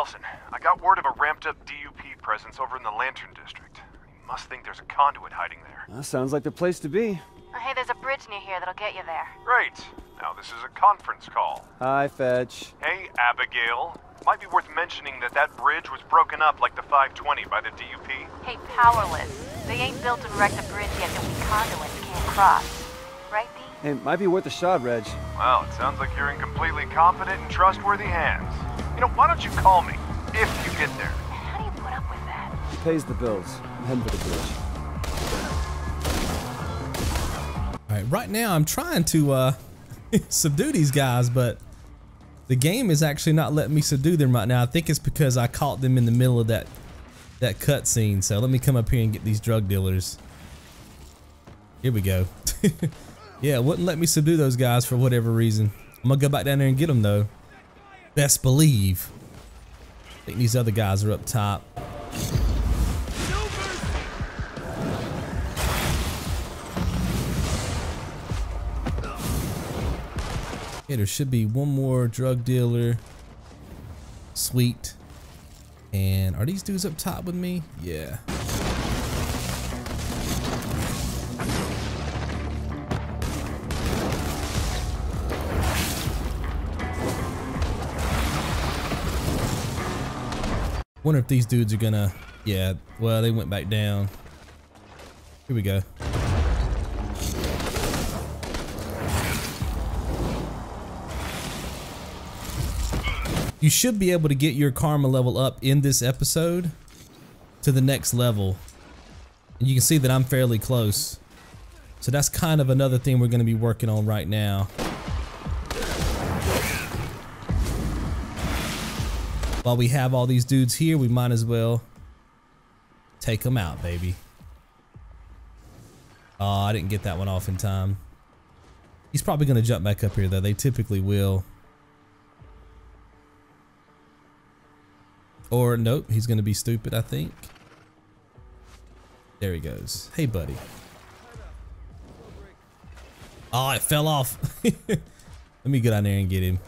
Nelson, I got word of a ramped-up DUP presence over in the Lantern District. You must think there's a conduit hiding there. Sounds like the place to be. Hey, there's a bridge near here that'll get you there. Great. Now this is a conference call. Hi, Fetch. Hey, Abigail. Might be worth mentioning that that bridge was broken up like the 520 by the DUP. Hey, Powerless. They ain't built and wrecked a bridge yet that we conduits can't cross. Right, Dee? Hey, might be worth a shot, Reg. Well, it sounds like you're in completely competent and trustworthy hands. You know, why don't you call me if you get there? How do you put up with that? He pays the bills. I'm heading for the bridge. Alright, right now I'm trying to subdue these guys, but the game is actually not letting me subdue them right now. I think it's because I caught them in the middle of that cutscene. So let me come up here and get these drug dealers. Here we go. Yeah, it wouldn't let me subdue those guys for whatever reason. I'm gonna go back down there and get them though. Best believe. I think these other guys are up top. Yeah, there should be one more drug dealer. Sweet. And are these dudes up top with me? Yeah. Wonder if these dudes are gonna, yeah, well, they went back down. Here we go. You should be able to get your karma level up in this episode to the next level. And you can see that I'm fairly close. So that's kind of another thing we're gonna be working on right now. While we have all these dudes here, we might as well take them out, baby. Oh, I didn't get that one off in time. He's probably gonna jump back up here though. They typically will. Or nope, he's gonna be stupid, I think. There he goes. Hey, buddy. Oh, it fell off. Let me get down there and get him.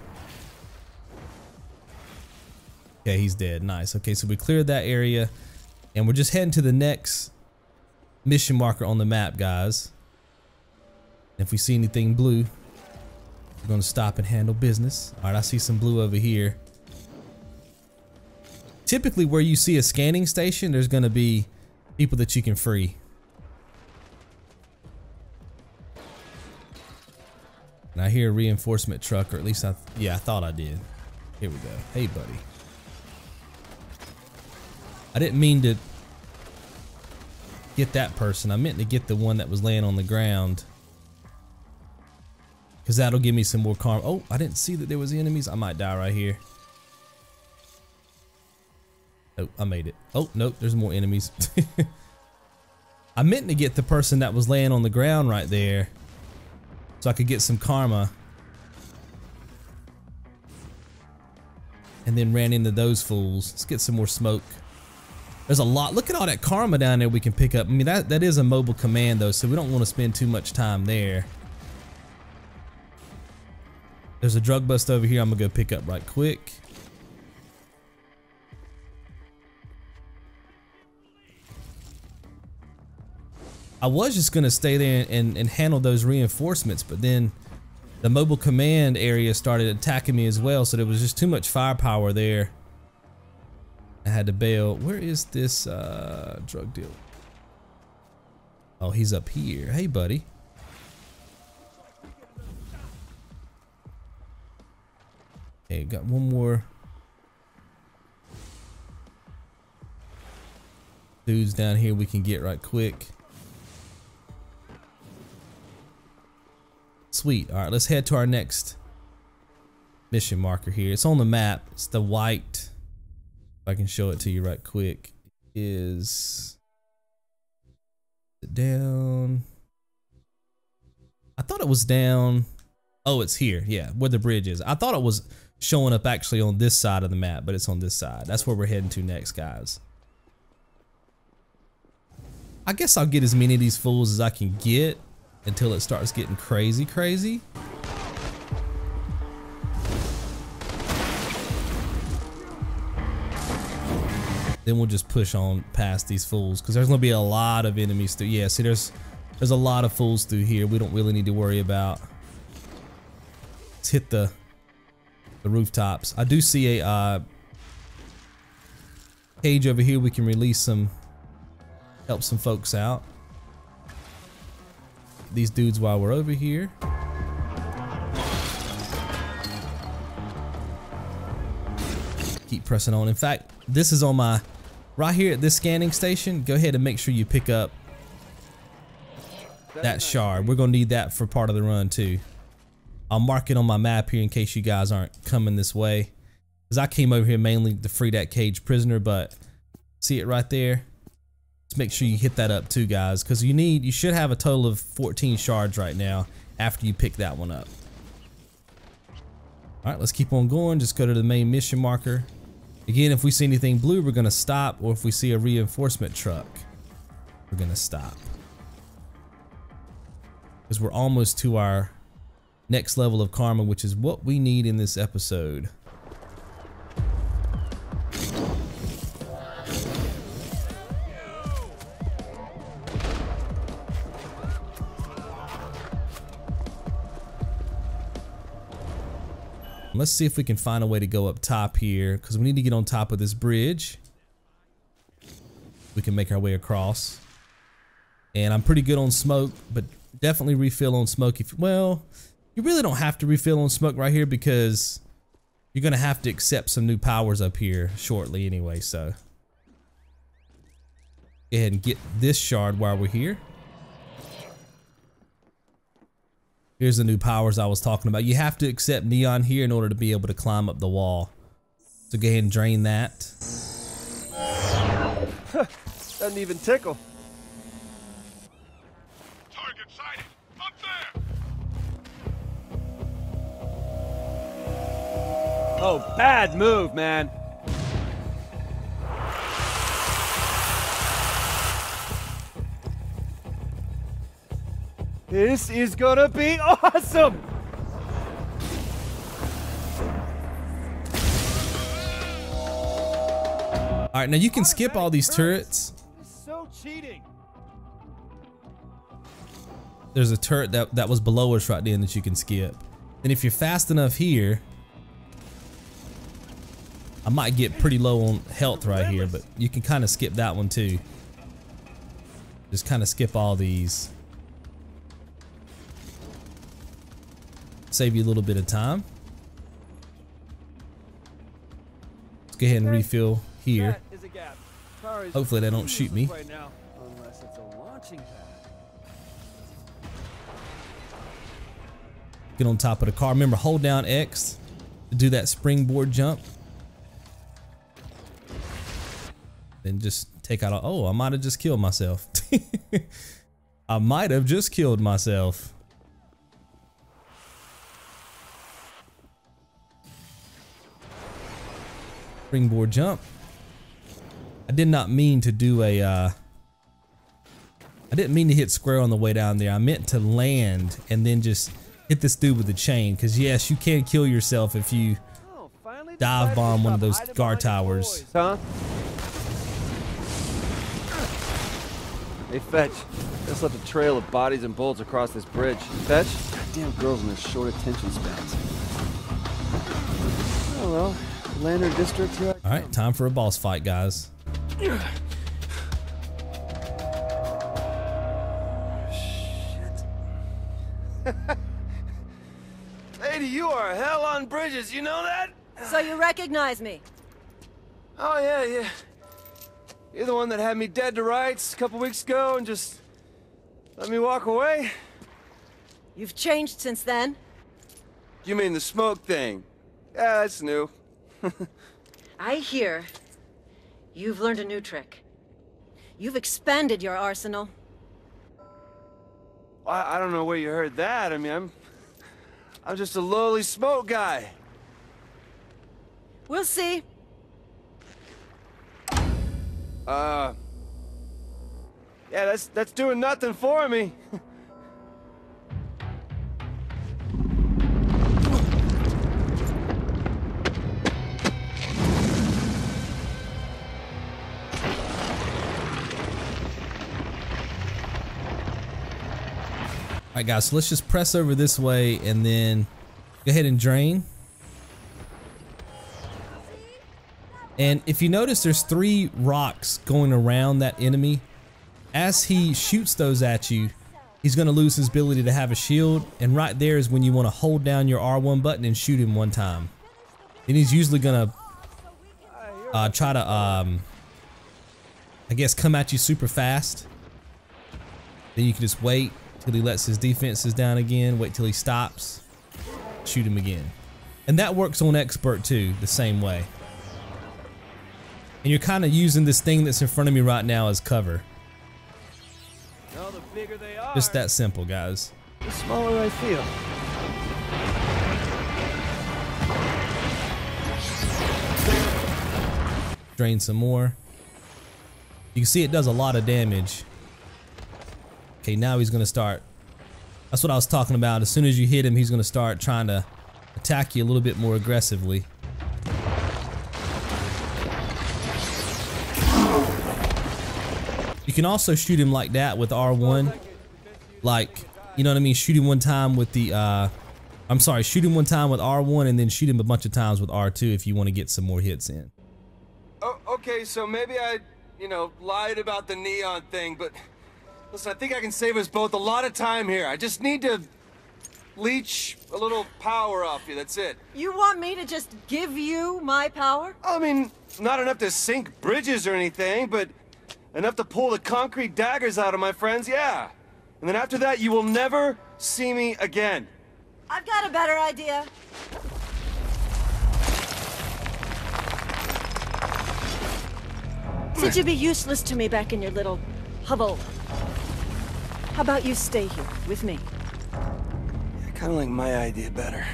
Okay, he's dead. Nice. Okay, so we cleared that area and we're just heading to the next mission marker on the map, guys. If we see anything blue, we're gonna stop and handle business. All right, I see some blue over here. Typically where you see a scanning station, there's gonna be people that you can free. And I hear a reinforcement truck, or at least I thought I did. Here we go. Hey, buddy. I didn't mean to get that person. I meant to get the one that was laying on the ground. Because that'll give me some more karma. Oh, I didn't see that there was enemies. I might die right here. Oh, I made it. Oh, nope, there's more enemies. I meant to get the person that was laying on the ground right there so I could get some karma. And then ran into those fools. Let's get some more smoke. There's a lot. Look at all that karma down there we can pick up. I mean, that is a mobile command though, so we don't want to spend too much time there. There's a drug bust over here I'm gonna go pick up right quick. I was just gonna stay there and handle those reinforcements, but then the mobile command area started attacking me as well, so there was just too much firepower there. I had to bail. Where is this drug deal? Oh, he's up here. Hey, buddy. Hey, got one more. Dudes down here we can get right quick. Sweet. All right, let's head to our next mission marker here. It's on the map. It's the white. If I can show it to you right quick. Is it down? I thought it was down. Oh, it's here. Yeah, where the bridge is. I thought it was showing up actually on this side of the map, but it's on this side. That's where we're heading to next, guys. I guess I'll get as many of these fools as I can get until it starts getting crazy. Then we'll just push on past these fools because there's gonna be a lot of enemies through. Yeah, see, there's a lot of fools through here. We don't really need to worry about. Let's hit the rooftops. I do see a cage over here. We can release some, help some folks out. These dudes while we're over here. Keep pressing on. In fact, this is on my right here at this scanning station. Go ahead and make sure you pick up that shard. We're gonna need that for part of the run too. I'll mark it on my map here in case you guys aren't coming this way, because I came over here mainly to free that caged prisoner. But see it right there? Let's make sure you hit that up too, guys, because you should have a total of 14 shards right now after you pick that one up. All right, let's keep on going. Just go to the main mission marker. Again, if we see anything blue, we're gonna stop, or if we see a reinforcement truck, we're gonna stop. Because we're almost to our next level of karma, which is what we need in this episode. Let's see if we can find a way to go up top here, because we need to get on top of this bridge. We can make our way across. And I'm pretty good on smoke, but definitely refill on smoke. Well, you really don't have to refill on smoke right here because you're going to have to accept some new powers up here shortly anyway. So go ahead and get this shard while we're here. Here's the new powers I was talking about. You have to accept neon here in order to be able to climb up the wall. So go ahead and drain that. Doesn't even tickle. Target sighted! Up there! Oh, bad move, man. This is gonna be awesome! Alright, now you can skip all these turrets. So cheating. There's a turret that was below us right then that you can skip. And if you're fast enough here, I might get pretty low on health right here, but you can kind of skip that one too. Just kind of skip all these. Save you a little bit of time. Let's go ahead and refill here. Hopefully they don't shoot me. Unless it's a launching pad. Get on top of the car. Remember, hold down X to do that springboard jump. Then just take out. Oh, I might have just killed myself. I might have just killed myself. Springboard jump. I did not mean to do a I didn't mean to hit square on the way down there. I meant to land and then just hit this dude with the chain, because yes, you can kill yourself if you dive bomb one of those guard towers. Huh? Hey, Fetch. Just left a trail of bodies and bullets across this bridge. Fetch? Goddamn girls in their short attention spans. Oh well. Lantern District here. All right, time for a boss fight, guys. Shit. Lady, you are hell on bridges, you know that? So you recognize me? Oh, yeah. You're the one that had me dead to rights a couple weeks ago and just let me walk away? You've changed since then. You mean the smoke thing? Yeah, that's new. I hear you've learned a new trick. You've expanded your arsenal. I don't know where you heard that. I mean, I'm just a lowly smoke guy. We'll see. Yeah, that's doing nothing for me. Alright guys, so let's just press over this way and then go ahead and drain. And if you notice, there's 3 rocks going around that enemy. As he shoots those at you, he's going to lose his ability to have a shield. And right there is when you want to hold down your R1 button and shoot him one time. Then he's usually going to try to, I guess, come at you super fast. Then you can just wait till he lets his defenses down again, wait till he stops, shoot him again. And that works on expert too, the same way. And you're kind of using this thing that's in front of me right now as cover. No, the bigger they are, Just that simple, guys. the smaller I feel. Drain some more. You can see it does a lot of damage. Okay, now he's gonna start. That's what I was talking about. As soon as you hit him, he's gonna start trying to attack you a little bit more aggressively. You can also shoot him like that with R1. Like, you know what I mean? Shoot him one time with the, I'm sorry, shoot him one time with R1 and then shoot him a bunch of times with R2 if you want to get some more hits in. Oh, okay, so maybe I, lied about the neon thing, but listen, I think I can save us both a lot of time here. I just need to leech a little power off you, that's it. You want me to just give you my power? I mean, not enough to sink bridges or anything, but enough to pull the concrete daggers out of my friends, yeah. And then after that, you will never see me again. I've got a better idea. Since you'd be useless to me back in your little hovel, how about you stay here with me? I kind of like my idea better.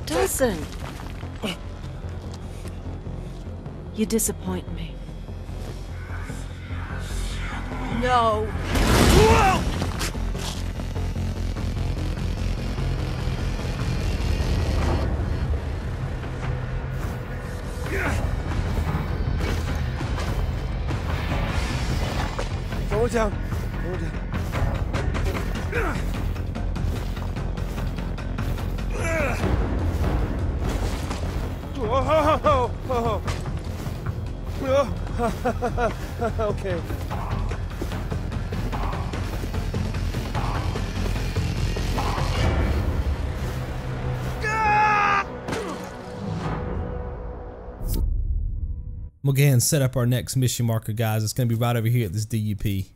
Doesn't. You disappoint me. No. Go down. Go down. Okay. We'll go ahead and set up our next mission marker, guys. It's going to be right over here at this DUP.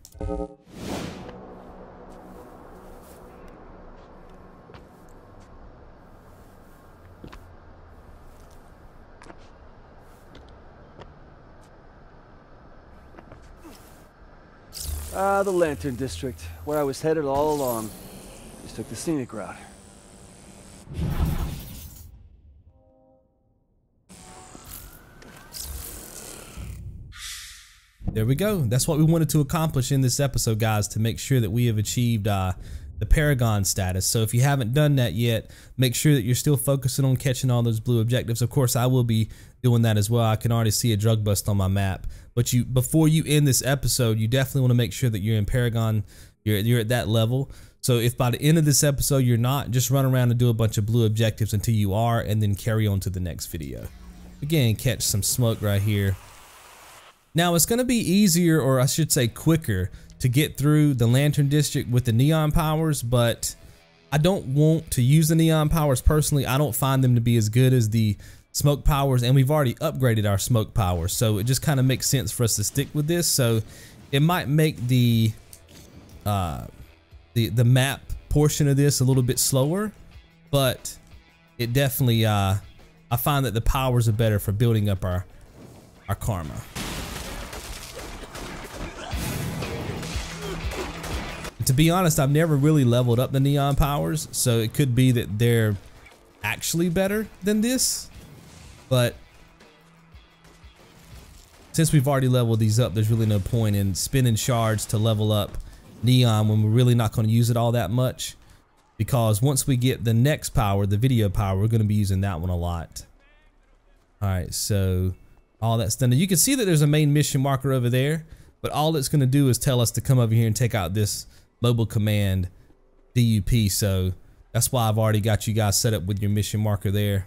The Lantern District, where I was headed all along. Just took the scenic route. There we go. That's what we wanted to accomplish in this episode, guys, to make sure that we have achieved the Paragon status. So if you haven't done that yet, make sure that you're still focusing on catching all those blue objectives. Of course, I will be doing that as well. I can already see a drug bust on my map. But before you end this episode, you definitely want to make sure that you're in Paragon, you're at that level. So if by the end of this episode you're not, just run around and do a bunch of blue objectives until you are, and then carry on to the next video. Again, catch some smoke right here. Now it's going to be easier, or I should say quicker, to get through the Lantern District with the neon powers, but I don't want to use the neon powers personally. I don't find them to be as good as the smoke powers, and we've already upgraded our smoke powers, so it just kind of makes sense for us to stick with this. So it might make the map portion of this a little bit slower, but it definitely I find that the powers are better for building up our karma. To be honest, I've never really leveled up the neon powers, so it could be that they're actually better than this. But since we've already leveled these up, there's really no point in spending shards to level up neon when we're really not going to use it all that much. Because once we get the next power, the video power, we're going to be using that one a lot. Alright, so All that's done. And you can see that there's a main mission marker over there, but all it's going to do is tell us to come over here and take out this mobile command DUP. So that's why I've already got you guys set up with your mission marker there.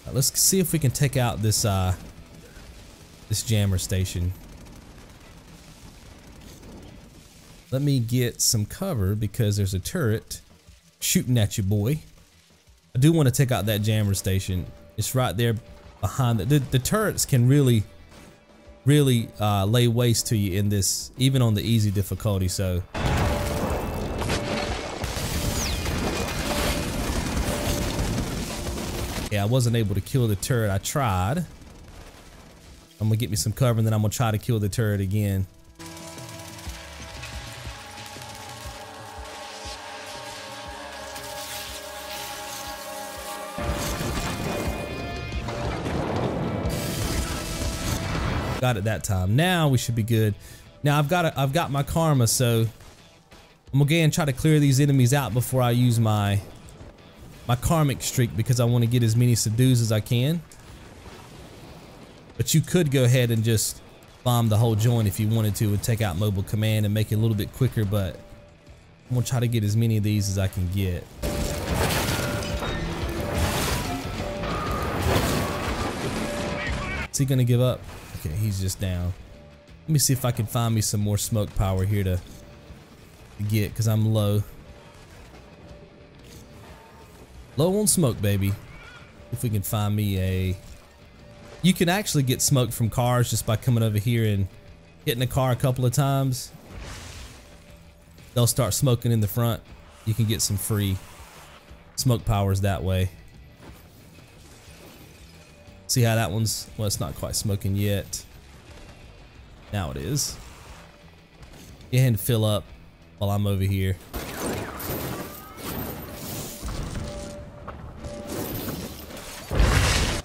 Right, let's see if we can take out this this jammer station. Let me get some cover because there's a turret shooting at you, boy. I do want to take out that jammer station. It's right there behind the turrets can really lay waste to you in this, even on the easy difficulty. So yeah, I wasn't able to kill the turret. I tried. I'm gonna get me some cover and then I'm gonna try to kill the turret again. Got it that time. Now we should be good. Now I've got my karma, so I'm gonna again try to clear these enemies out before I use my karmic streak, because I want to get as many subdues as I can. But you could go ahead and just bomb the whole joint if you wanted to and take out mobile command and make it a little bit quicker, but I'm gonna try to get as many of these as I can get. Is he gonna give up? Okay, he's just down. Let me see if I can find me some more smoke power here to get, because I'm low. Low on smoke, baby. If we can find me a... You can actually get smoke from cars just by coming over here and hitting a car a couple of times. They'll start smoking in the front. You can get some free smoke powers that way. See how that one's, well, it's not quite smoking yet. Now it is. Go ahead and fill up while I'm over here.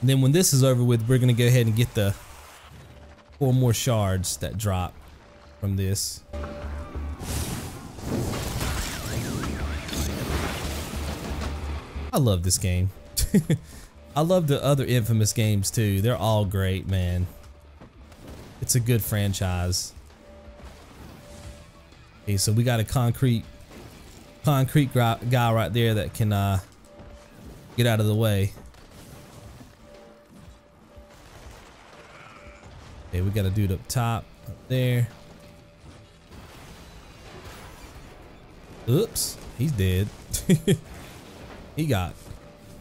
And then when this is over with, we're gonna go ahead and get the 4 more shards that drop from this. I love this game. I love the other Infamous games too. They're all great, man. It's a good franchise. Okay, so we got a concrete guy right there that can get out of the way. Okay, we got a dude up top, up there. Oops, he's dead. He got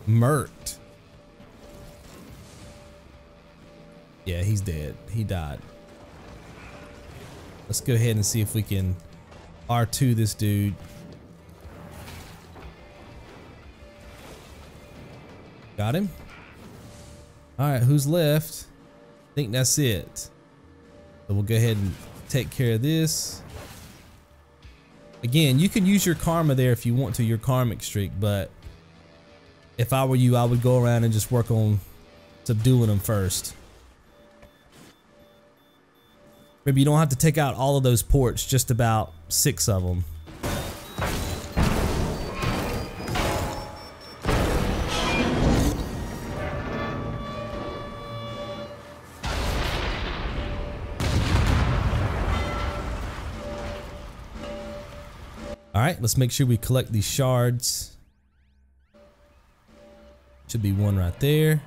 murked. Yeah, he's dead. He died. Let's go ahead and see if we can R2 this dude. Got him. All right, who's left? I think that's it. So we'll go ahead and take care of this. Again, you can use your karma there if you want to, your karmic streak, but if I were you, I would go around and just work on subduing them first. Maybe you don't have to take out all of those ports, just about 6 of them. All right, let's make sure we collect these shards. Should be 1 right there.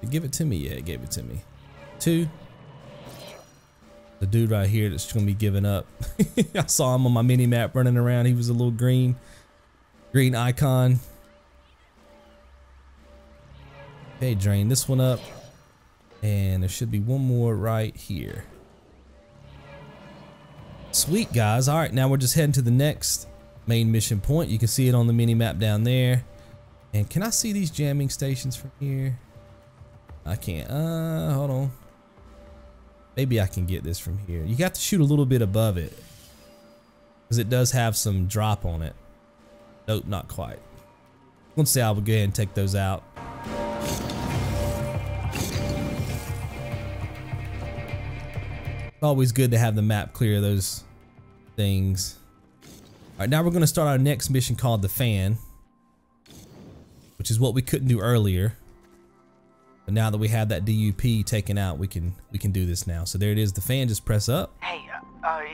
Did it give it to me? Yeah, it gave it to me. 2. The dude right here that's gonna be giving up. I saw him on my mini map running around. He was a little green icon. Okay, drain this one up. And there should be 1 more right here. Sweet, guys. All right, now we're just heading to the next main mission point. You can see it on the mini map down there. And can I see these jamming stations from here? I can't. Hold on. Maybe I can get this from here. You got to shoot a little bit above it, because it does have some drop on it. Nope, not quite. Let's say I will go ahead and take those out. Always good to have the map clear those things. Alright, now we're going to start our next mission called the Fan, which is what we couldn't do earlier. But now that we have that DUP taken out, we can do this now. So there it is, the Fan. Just press up. Hey,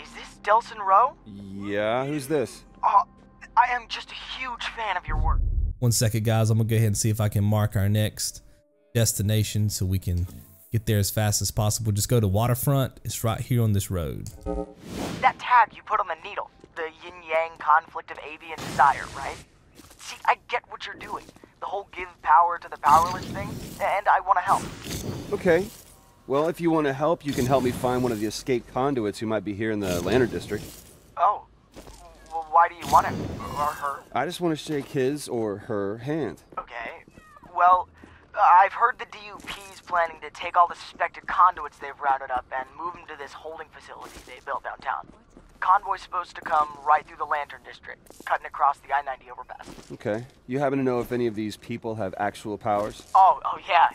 is this Delson Rowe? Yeah, who's this? I am just a huge fan of your work. 1 second, guys. I'm gonna go ahead and see if I can mark our next destination so we can get there as fast as possible. Just go to Waterfront. It's right here on this road. That tag you put on the needle, the yin-yang conflict of avian desire, right? See, I get what you're doing. The whole give power to the powerless thing, and I want to help. Okay. Well, if you want to help, you can help me find one of the escaped conduits who might be here in the Lantern District. Oh. Well, why do you want him? Or her? I just want to shake his or her hand. Okay. Well, I've heard the DUP's planning to take all the suspected conduits they've rounded up and move them to this holding facility they built downtown. Convoy's supposed to come right through the Lantern District, cutting across the I-90 overpass. Okay. You happen to know if any of these people have actual powers? Oh yeah,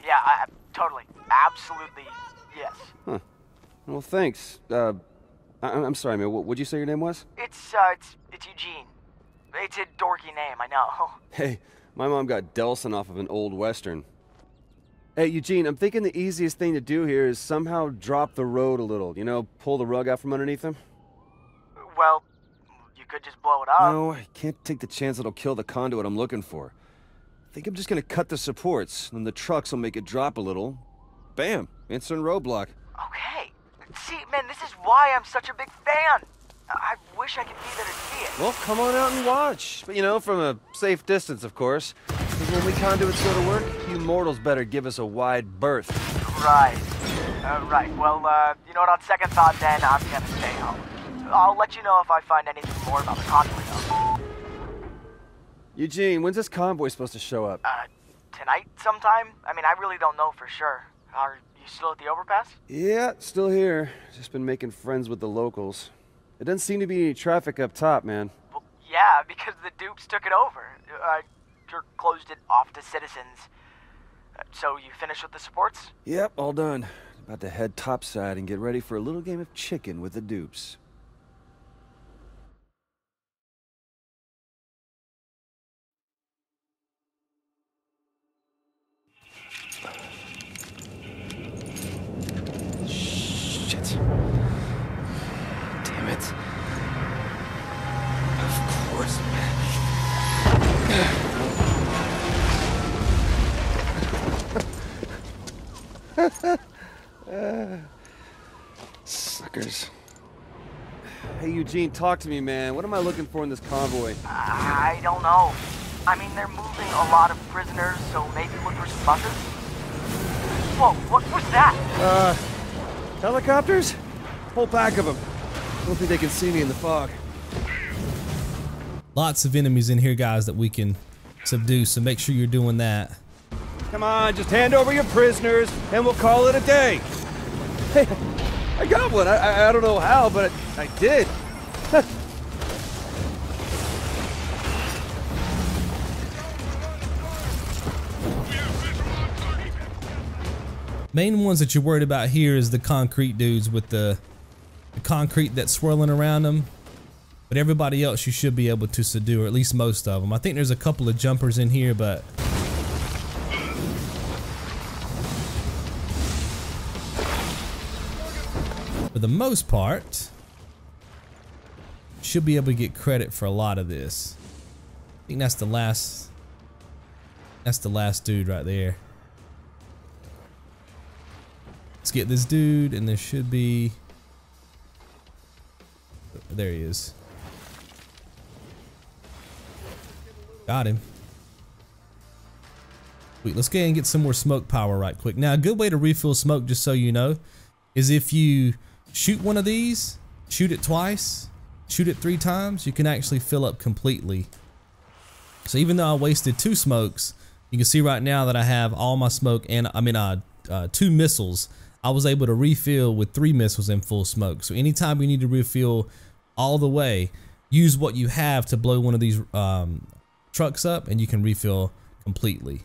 totally. Absolutely, yes. Huh. Well, thanks. I'm sorry, man. What'd you say your name was? It's Eugene. It's a dorky name, I know. Hey, my mom got Delson off of an old Western. Hey, Eugene, I'm thinking the easiest thing to do here is somehow drop the road a little. You know, pull the rug out from underneath them. Well, you could just blow it up. No, I can't take the chance it'll kill the conduit I'm looking for. I think I'm just gonna cut the supports, and the trucks will make it drop a little. Bam! Instant roadblock. Okay. See, man, this is why I'm such a big fan. I wish I could be there to see it. Well, come on out and watch. But, you know, from a safe distance, of course. Because when we conduits go to work, you mortals better give us a wide berth. Right. Right. Well, you know what, on second thought then, I'm gonna stay home. I'll let you know if I find anything more about the convoy, though. Eugene, when's this convoy supposed to show up? Tonight sometime? I mean, I really don't know for sure. Are you still at the overpass? Yeah, still here. Just been making friends with the locals. There doesn't seem to be any traffic up top, man. Well, yeah, because the dupes took it over. Or closed it off to citizens. So you finished with the supports? Yep, all done. About to head topside and get ready for a little game of chicken with the dupes. Shit. Damn it. Of course. Suckers. Hey, Eugene, talk to me, man. What am I looking for in this convoy? I don't know. I mean, they're moving a lot of prisoners, so maybe look for some buses? Whoa, what was that? Helicopters? Whole pack of them. Don't think they can see me in the fog. Lots of enemies in here, guys, that we can subdue, so make sure you're doing that. Come on, just hand over your prisoners, and we'll call it a day. Hey, I got one. I don't know how, but I did. Main ones that you're worried about here is the concrete dudes with the concrete that's swirling around them. But everybody else you should be able to subdue, or at least most of them. I think there's a couple of jumpers in here, but for the most part, should be able to get credit for a lot of this. I think that's the last dude right there. Let's get this dude, and there should be, there he is. Got him. Wait, let's go ahead and get some more smoke power right quick. Now, a good way to refill smoke, just so you know, is if you shoot one of these, shoot it twice, shoot it 3 times, you can actually fill up completely. So even though I wasted 2 smokes, you can see right now that I have all my smoke, and 2 missiles. I was able to refill with 3 missiles in full smoke. So anytime you need to refill all the way, use what you have to blow one of these trucks up, and you can refill completely,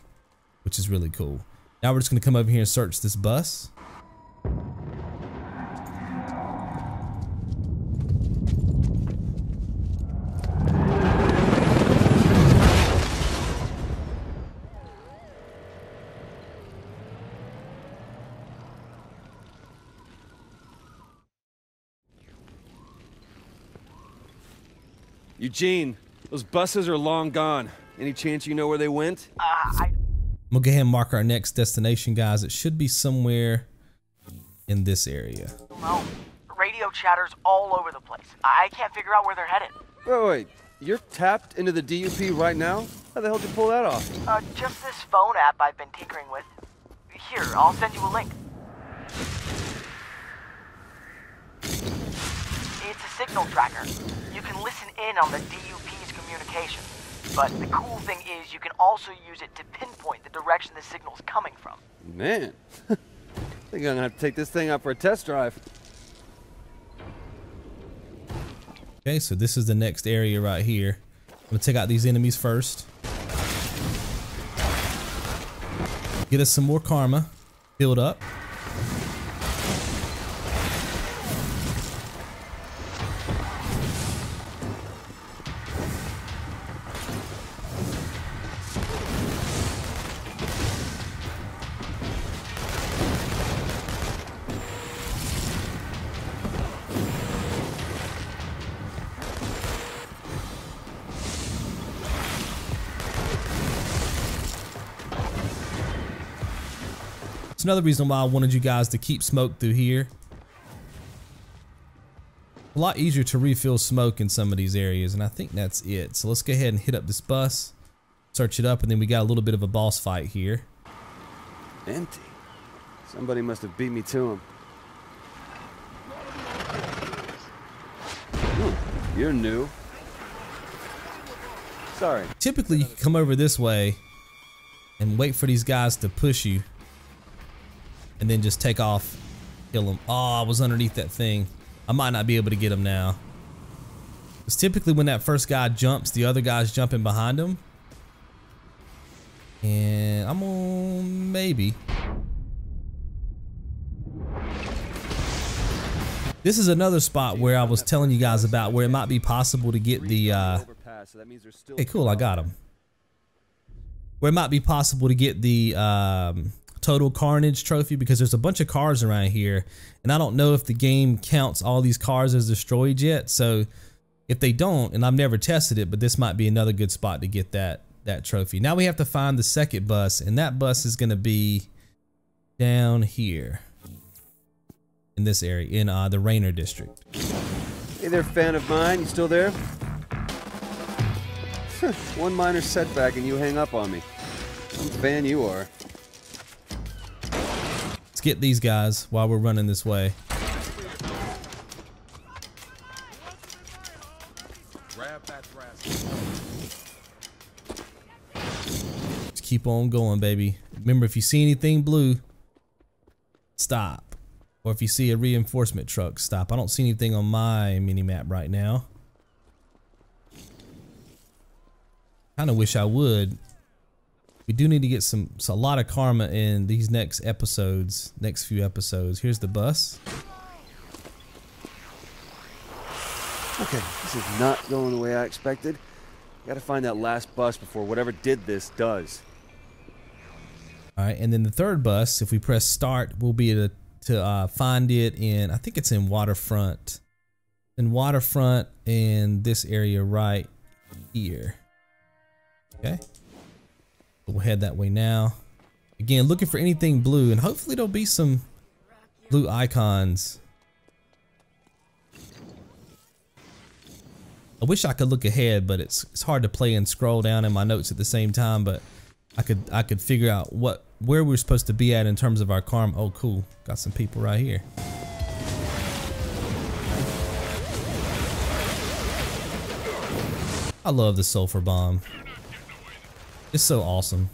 which is really cool. Now we're just going to come over here and search this bus. Eugene, those buses are long gone. Any chance you know where they went? I'm gonna go ahead and mark our next destination, guys. It should be somewhere in this area. No. Radio chatters all over the place. I can't figure out where they're headed. Wait, you're tapped into the DUP right now? How the hell did you pull that off? Just this phone app I've been tinkering with. Here, I'll send you a link. It's a signal tracker. You can listen in on the DUP's communication. But the cool thing is you can also use it to pinpoint the direction the signal's coming from. Man, I think I'm gonna have to take this thing out for a test drive. Okay, so this is the next area right here. I'm gonna take out these enemies first. Get us some more karma. Build up. It's another reason why I wanted you guys to keep smoke through here. A lot easier to refill smoke in some of these areas, and I think that's it. So let's go ahead and hit up this bus, search it up, and then we got a little bit of a boss fight here. Empty. Somebody must have beat me to him. You're new. Sorry. Typically, you can come over this way and wait for these guys to push you, and then just take off, kill them. Oh, I was underneath that thing. I might not be able to get him now. Because typically when that first guy jumps, the other guy's jumping behind him. And I'm on maybe. This is another spot where I was telling you guys about where it might be possible to get the hey, cool, I got him. Where it might be possible to get the Total Carnage trophy, because there's a bunch of cars around here, and I don't know if the game counts all these cars as destroyed yet. So if they don't, and I've never tested it, but this might be another good spot to get that trophy. Now we have to find the second bus, and that bus is going to be down here in this area in the Rainer district. Hey there, fan of mine. You still there? One minor setback and you hang up on me. Some fan you are. Let's get these guys while we're running this way. Just keep on going, baby. Remember, if you see anything blue, stop. Or if you see a reinforcement truck, stop. I don't see anything on my mini-map right now. Kind of wish I would. We do need to get a lot of karma in these next few episodes. Here's the bus. Okay, this is not going the way I expected. Gotta find that last bus before whatever did this does. All right, and then the third bus, if we press start, we'll be able to find it in, I think it's in Waterfront. In Waterfront in this area right here. Okay. We'll head that way now. Again, looking for anything blue, and hopefully there'll be some blue icons. I wish I could look ahead, but it's hard to play and scroll down in my notes at the same time, but I could figure out where we're supposed to be at in terms of our karma. Oh, cool. Got some people right here. I love the sulfur bomb. It's so awesome.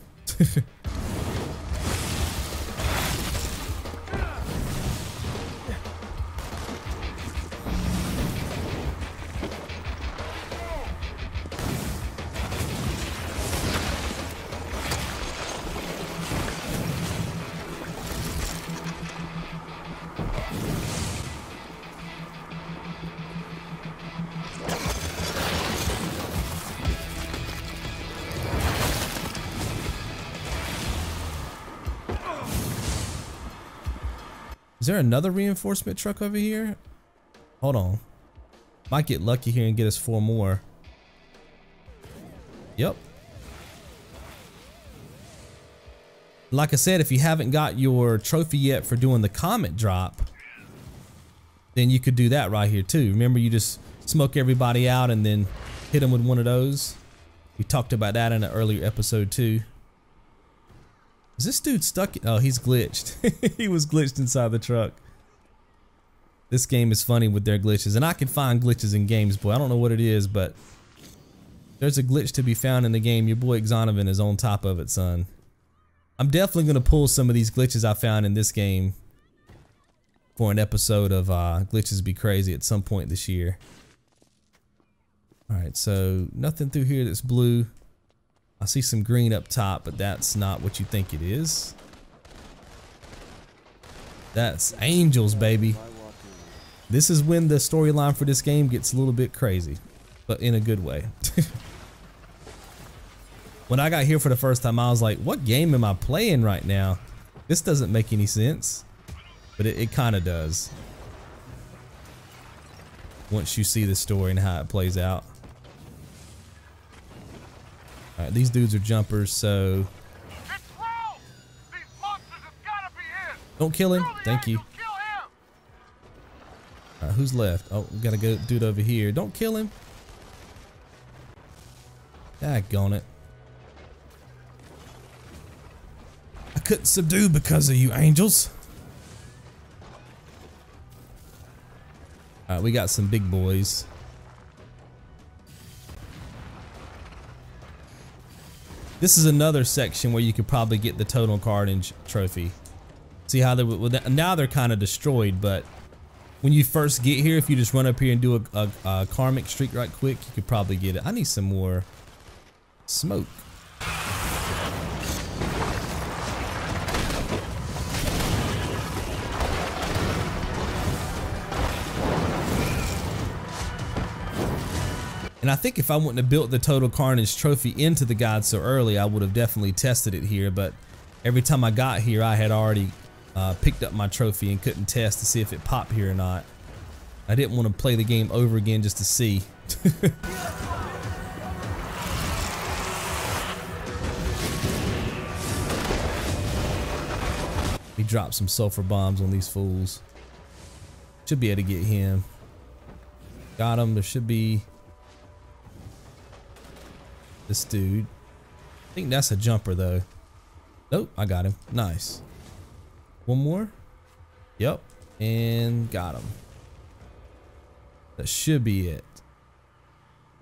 Is there another reinforcement truck over here? Hold on. Might get lucky here and get us 4 more. Yep. Like I said, if you haven't got your trophy yet for doing the comet drop, then you could do that right here too. Remember, you just smoke everybody out and then hit them with one of those. We talked about that in an earlier episode too. Is this dude stuck? Oh, he's glitched. He was glitched inside the truck. This game is funny with their glitches, and I can find glitches in games, boy. I don't know what it is, but there's a glitch to be found in the game. Your boy Xonovan is on top of it, son. I'm definitely going to pull some of these glitches I found in this game for an episode of Glitches Be Crazy at some point this year. Alright, so nothing through here that's blue. I see some green up top, but that's not what you think it is. That's angels, baby. This is when the storyline for this game gets a little bit crazy, but in a good way. When I got here for the first time, I was like, what game am I playing right now? This doesn't make any sense, but it kind of does once you see the story and how it plays out. All right, these dudes are jumpers, so don't kill him. Thank you. All right, who's left? Oh, we got a good dude over here. Don't kill him. Daggone it. I couldn't subdue because of you, angels. All right, we got some big boys. This is another section where you could probably get the total carnage trophy. See how now they're kind of destroyed, but when you first get here, if you just run up here and do a karmic streak right quick, you could probably get it. I need some more smoke. And I think if I wouldn't have built the Total Carnage trophy into the guide so early, I would have definitely tested it here. But every time I got here, I had already picked up my trophy and couldn't test to see if it popped here or not. I didn't want to play the game over again just to see. He dropped some sulfur bombs on these fools. Should be able to get him. Got him. There should be this dude. I think that's a jumper though. Nope, I got him. Nice. One more. Yep. And got him. That should be it.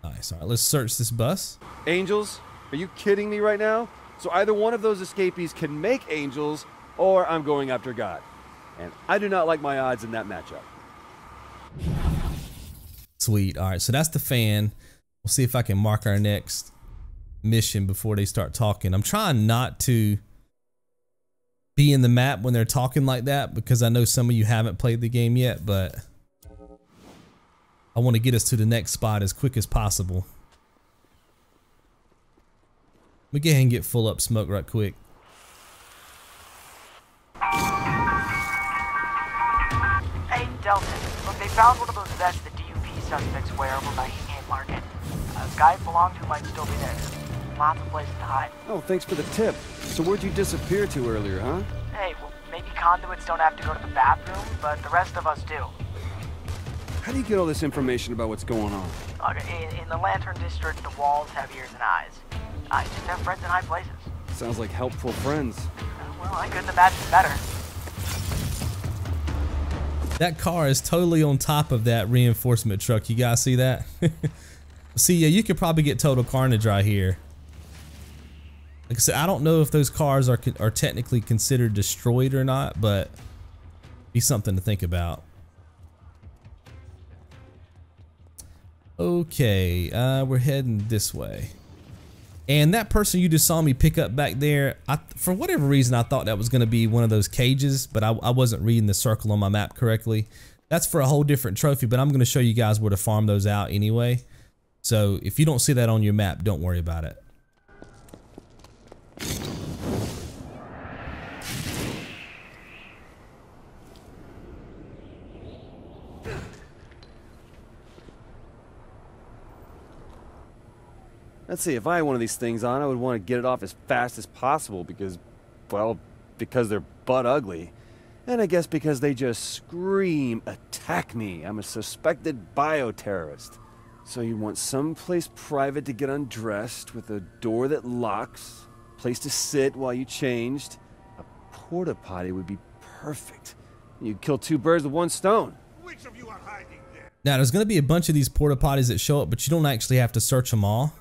Nice. All right, let's search this bus. Angels? Are you kidding me right now? So either one of those escapees can make angels, or I'm going after God. And I do not like my odds in that matchup. Sweet. All right, so that's the fan. We'll see if I can mark our next mission before they start talking. I'm trying not to be in the map when they're talking like that because I know some of you haven't played the game yet, but I want to get us to the next spot as quick as possible. Let me go ahead and get full up smoke right quick. Hey, Delton. Look, they found one of those vests the DUP suspects wear over by Eugene Market. A guy it belonged to might still be there. Lots of places to hide. Oh, thanks for the tip. So where'd you disappear to earlier, huh? Hey, well, maybe conduits don't have to go to the bathroom, but the rest of us do. How do you get all this information about what's going on? Look, in the Lantern District, the walls have ears and eyes. I just have friends in high places. Sounds like helpful friends. Well, I couldn't imagine better. That car is totally on top of that reinforcement truck. You guys see that? See, yeah, you could probably get Total Carnage right here. Like I said, I don't know if those cars are technically considered destroyed or not, but be something to think about. Okay, we're heading this way. And that person you just saw me pick up back there, for whatever reason, I thought that was going to be one of those cages, but I wasn't reading the circle on my map correctly. That's for a whole different trophy, but I'm going to show you guys where to farm those out anyway. So if you don't see that on your map, don't worry about it. Let's see, if I had one of these things on, I would want to get it off as fast as possible because, well, because they're butt ugly. And I guess because they just scream, attack me. I'm a suspected bioterrorist. So you want someplace private to get undressed with a door that locks, place to sit while you changed. A porta potty would be perfect. You'd kill two birds with one stone. Which of you are hiding there? Now there's going to be a bunch of these porta potties that show up, but you don't actually have to search them all.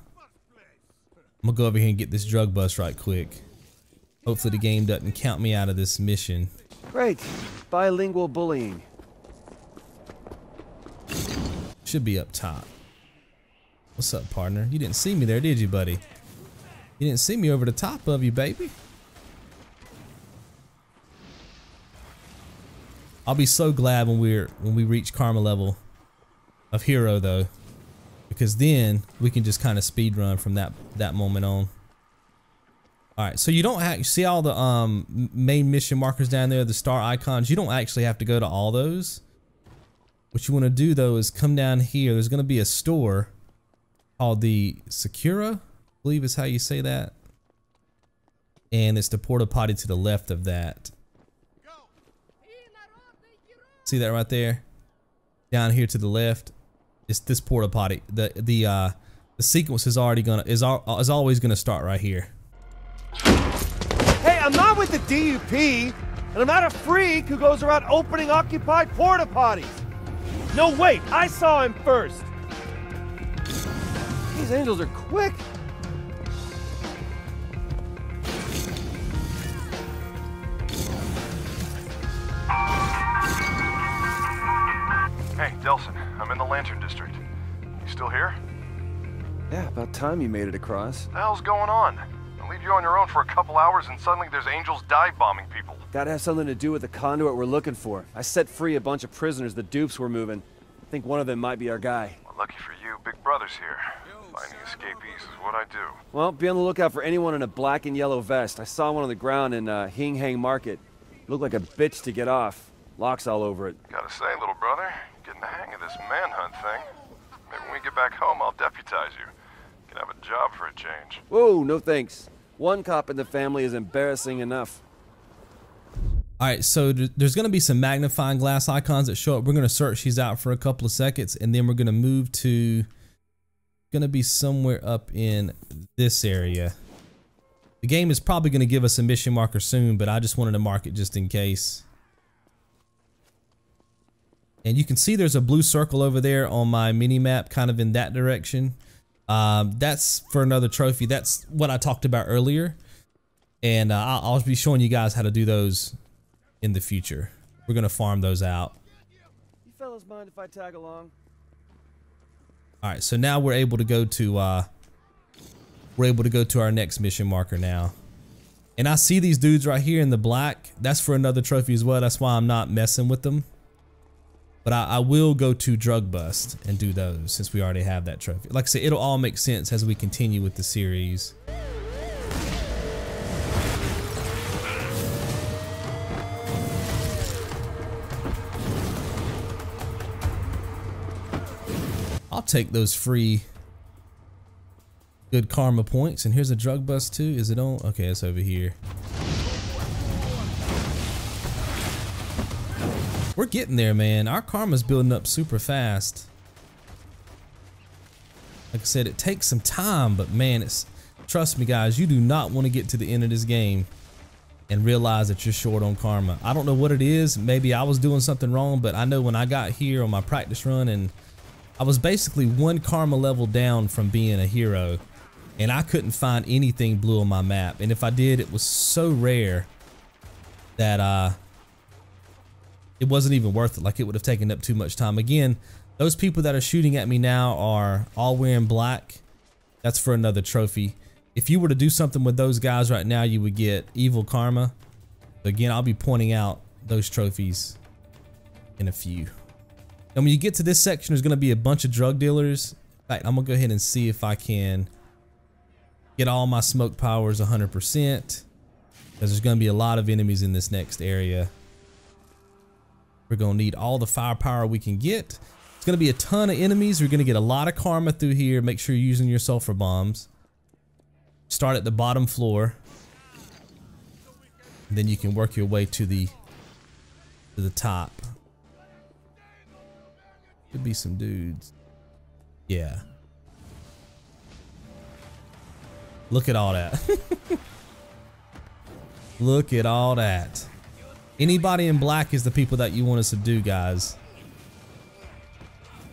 I'm gonna go over here and get this drug bust right quick. Hopefully the game doesn't count me out of this mission. Great. Bilingual bullying. Should be up top. What's up, partner? You didn't see me there, did you, buddy? You didn't see me over the top of you, baby. I'll be so glad when we reach karma level of hero though, because then we can just kind of speed run from that moment on. All right, so you don't see all the main mission markers down there, the star icons. You don't actually have to go to all those. What you want to do though is come down here. There's going to be a store called the Sakura, I believe is how you say that. And it's the porta potty to the left of that. See that right there? Down here to the left, it's this porta potty. The sequence is always gonna start right here. Hey, I'm not with the DUP, and I'm not a freak who goes around opening occupied porta potties. No, wait, I saw him first. These angels are quick. Hey, Delson, I'm in the Lantern District. You still here? Yeah, about time you made it across. What the hell's going on? I leave you on your own for a couple hours and suddenly there's angels dive bombing people. Gotta have something to do with the conduit we're looking for. I set free a bunch of prisoners the dupes were moving. I think one of them might be our guy. Well, lucky for you, Big Brother's here. Finding escapees is what I do. Well, be on the lookout for anyone in a black and yellow vest. I saw one on the ground in Hing Hang Market. Looked like a bitch to get off. Locks all over it. Gotta say, little brother, getting the hang of this manhunt thing. Maybe when we get back home, I'll deputize you. Can have a job for a change. Whoa, no thanks. One cop in the family is embarrassing enough. All right, so there's going to be some magnifying glass icons that show up. We're going to search these out for a couple of seconds, and then we're going to move to, going to be somewhere up in this area. The game is probably going to give us a mission marker soon, but I just wanted to mark it just in case. And you can see there's a blue circle over there on my mini map, kind of in that direction. That's for another trophy. That's what I talked about earlier. And I'll be showing you guys how to do those in the future. We're gonna farm those out. You fellas mind if I tag along? All right, so now we're able to go to our next mission marker now. And I see these dudes right here in the black. That's for another trophy as well. That's why I'm not messing with them. But I will go to drug bust and do those since we already have that trophy. Like I said, it'll all make sense as we continue with the series. I'll take those free good karma points. And here's a drug bust too. Is it on? Okay, it's over here. We're getting there, man. Our karma's building up super fast. Like I said, it takes some time, but man, trust me guys, you do not want to get to the end of this game and realize that you're short on karma. I don't know what it is. Maybe I was doing something wrong, but I know when I got here on my practice run and I was basically one karma level down from being a hero and I couldn't find anything blue on my map. And if I did, it was so rare that it wasn't even worth it. Like, it would have taken up too much time. Again, those people that are shooting at me now are all wearing black. That's for another trophy. If you were to do something with those guys right now, you would get evil karma. But again, I'll be pointing out those trophies in a few. And when you get to this section, there's going to be a bunch of drug dealers. In fact, I'm going to go ahead and see if I can get all my smoke powers 100%. Because there's going to be a lot of enemies in this next area. We're going to need all the firepower we can get. It's going to be a ton of enemies. We're going to get a lot of karma through here. Make sure you're using your sulfur bombs. Start at the bottom floor. Then you can work your way to the top. Could be some dudes. Yeah. Look at all that. Look at all that. Anybody in black is the people that you want to subdue, guys.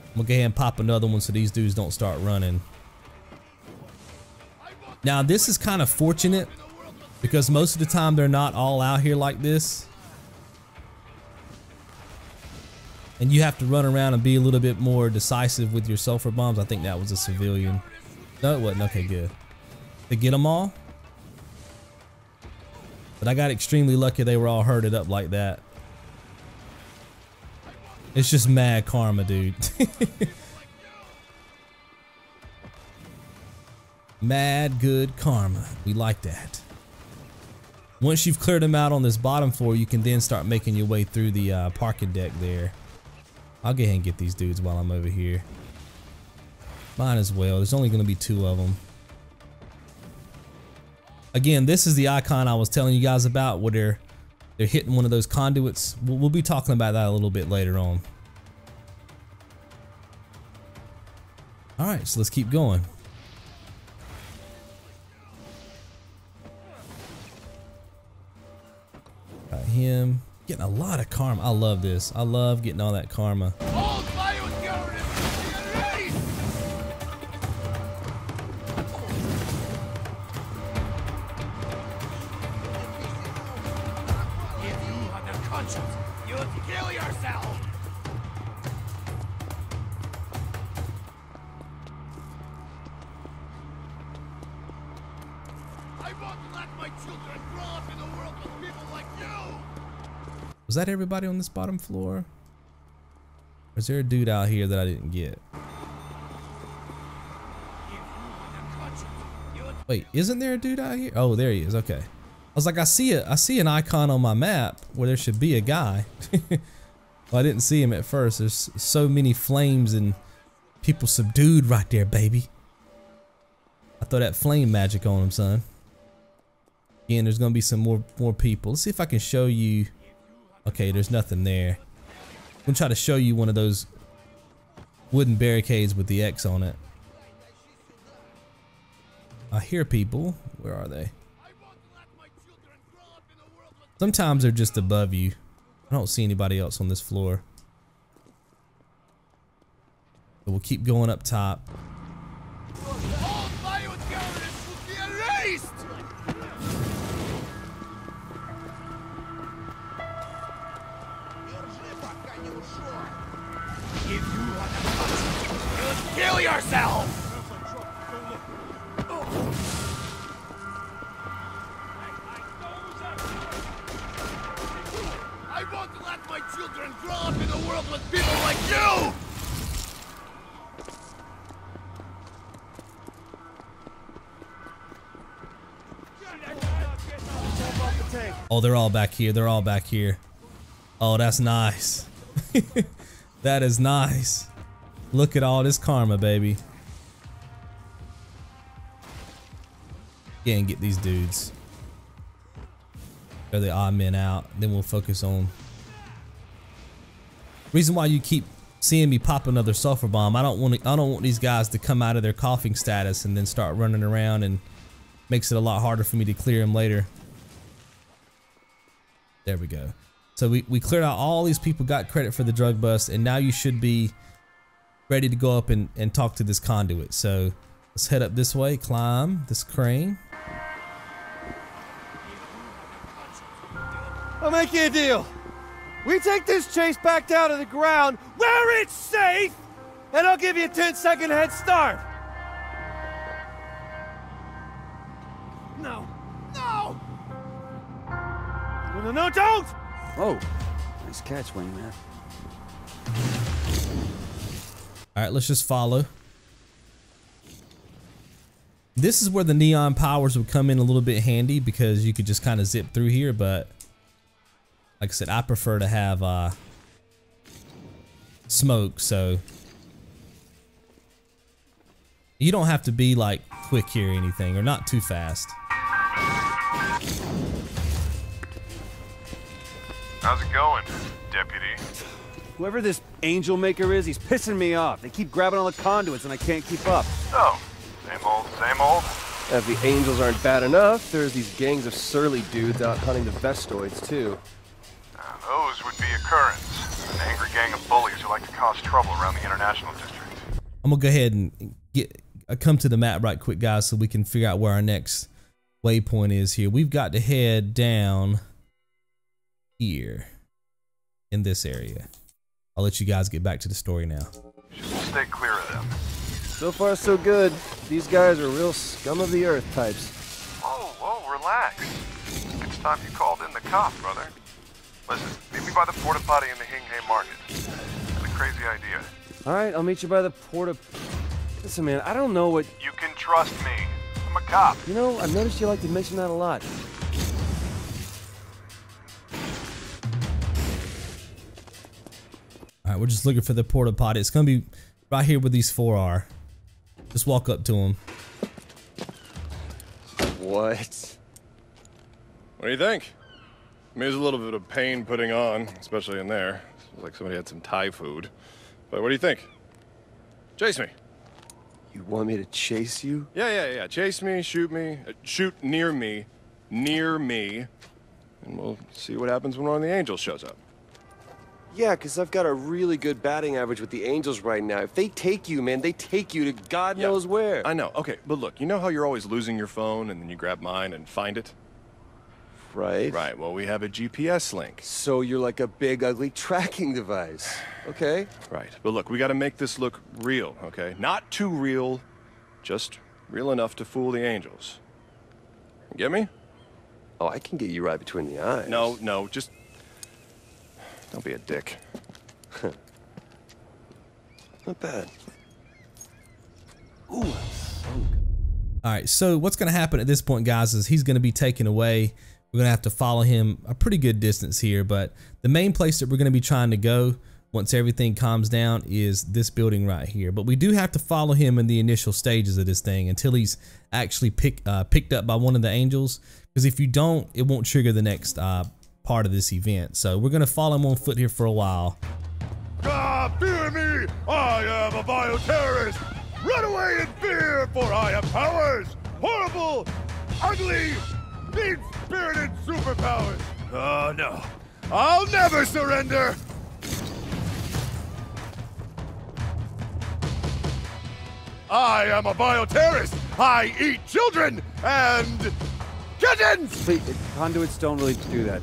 I'm gonna go ahead and pop another one so these dudes don't start running. Now this is kind of fortunate because most of the time they're not all out here like this. And you have to run around and be a little bit more decisive with your sulfur bombs. I think that was a civilian. No, it wasn't. Okay, good. To get them all. But I got extremely lucky they were all herded up like that. It's just mad karma, dude. Mad good karma. We like that. Once you've cleared them out on this bottom floor, you can then start making your way through the parking deck there. I'll go ahead and get these dudes while I'm over here. Mine as well. There's only going to be 2 of them. Again, this is the icon I was telling you guys about where they're hitting one of those conduits. We'll be talking about that a little bit later on. Alright, so let's keep going. Got him. Getting a lot of karma. I love this. I love getting all that karma. Was that everybody on this bottom floor? Or is there a dude out here that I didn't get? Wait, isn't there a dude out here? Oh, there he is. Okay. I was like, I see an icon on my map where there should be a guy. Well, I didn't see him at first. There's so many flames and people subdued right there, baby. I throw that flame magic on him, son. Again, there's gonna be some more people. Let's see if I can show you. Okay, there's nothing there. I'm gonna try to show you one of those wooden barricades with the X on it. I hear people. Where are they? Sometimes they're just above you. I don't see anybody else on this floor. But we'll keep going up top. Kill yourself! I won't let my children grow up in a world with people like you! Oh, they're all back here. They're all back here. Oh, that's nice. That is nice. Look at all this karma, baby. Yeah, and get these dudes. They're the odd men out. Then we'll focus on. Reason why you keep seeing me pop another sulfur bomb. I don't want these guys to come out of their coughing status and then start running around, and makes it a lot harder for me to clear them later. There we go. So we cleared out all these people, got credit for the drug bust, and now you should be ready to go up and talk to this conduit. So let's head up this way, climb this crane. I'll make you a deal. We take this chase back down to the ground where it's safe, and I'll give you a 10-second head start. No. No! No, don't! Oh, nice catch, wingman. Alright, let's just follow. This is where the neon powers would come in a little bit handy because you could just kind of zip through here, but like I said, I prefer to have smoke, so You don't have to be like quick here or anything, or not too fast. How's it going, deputy? Whoever this angel maker is, he's pissing me off. They keep grabbing all the conduits and I can't keep up. Oh, same old, same old. If the angels aren't bad enough, there's these gangs of surly dudes out hunting the Vestoids, too. Now, those would be Akurans, an angry gang of bullies who like to cause trouble around the International District. I'm gonna go ahead and come to the map right quick, guys, so we can figure out where our next waypoint is here. We've got to head down here in this area. I'll let you guys get back to the story now. Should stay clear of them. So far, so good. These guys are real scum of the earth types. Whoa, relax. It's time you called in the cop, brother. Listen, meet me by the porta potty in the Hing Market. Got a crazy idea. All right, I'll meet you by the porta... Listen, man, I don't know what... You can trust me. I'm a cop. You know, I've noticed you like to mention that a lot. All right, we're just looking for the porta potty. It's gonna be right here where these four are. Just walk up to them. What? What do you think? I mean, there's a little bit of pain putting on, especially in there. It was like somebody had some Thai food. But what do you think? Chase me. You want me to chase you? Yeah. Chase me, shoot near me, and we'll see what happens when one of the angels shows up. Yeah, because I've got a really good batting average with the angels right now. If they take you, man, they take you to God knows where. I know. Okay, but look, you know how you're always losing your phone and then you grab mine and find it? Right. Right, well, we have a GPS link. So you're like a big, ugly tracking device. Okay. Right, but look, we got to make this look real, okay? Not too real, just real enough to fool the angels. You get me? Oh, I can get you right between the eyes. No, just... Don't be a dick. Not bad. Ooh, so good. All right, so what's gonna happen at this point, guys, is he's gonna be taken away. We're gonna have to follow him a pretty good distance here, but the main place that we're gonna be trying to go once everything calms down is this building right here. But we do have to follow him in the initial stages of this thing until he's actually picked up by one of the angels, because if you don't, it won't trigger the next part of this event. So we're gonna follow him on foot here for a while. God, fear me! I am a bioterrorist! Run away in fear, for I have powers! Horrible, ugly, mean-spirited superpowers! Oh no, I'll never surrender! I am a bioterrorist! I eat children and kittens! Wait, conduits don't really do that.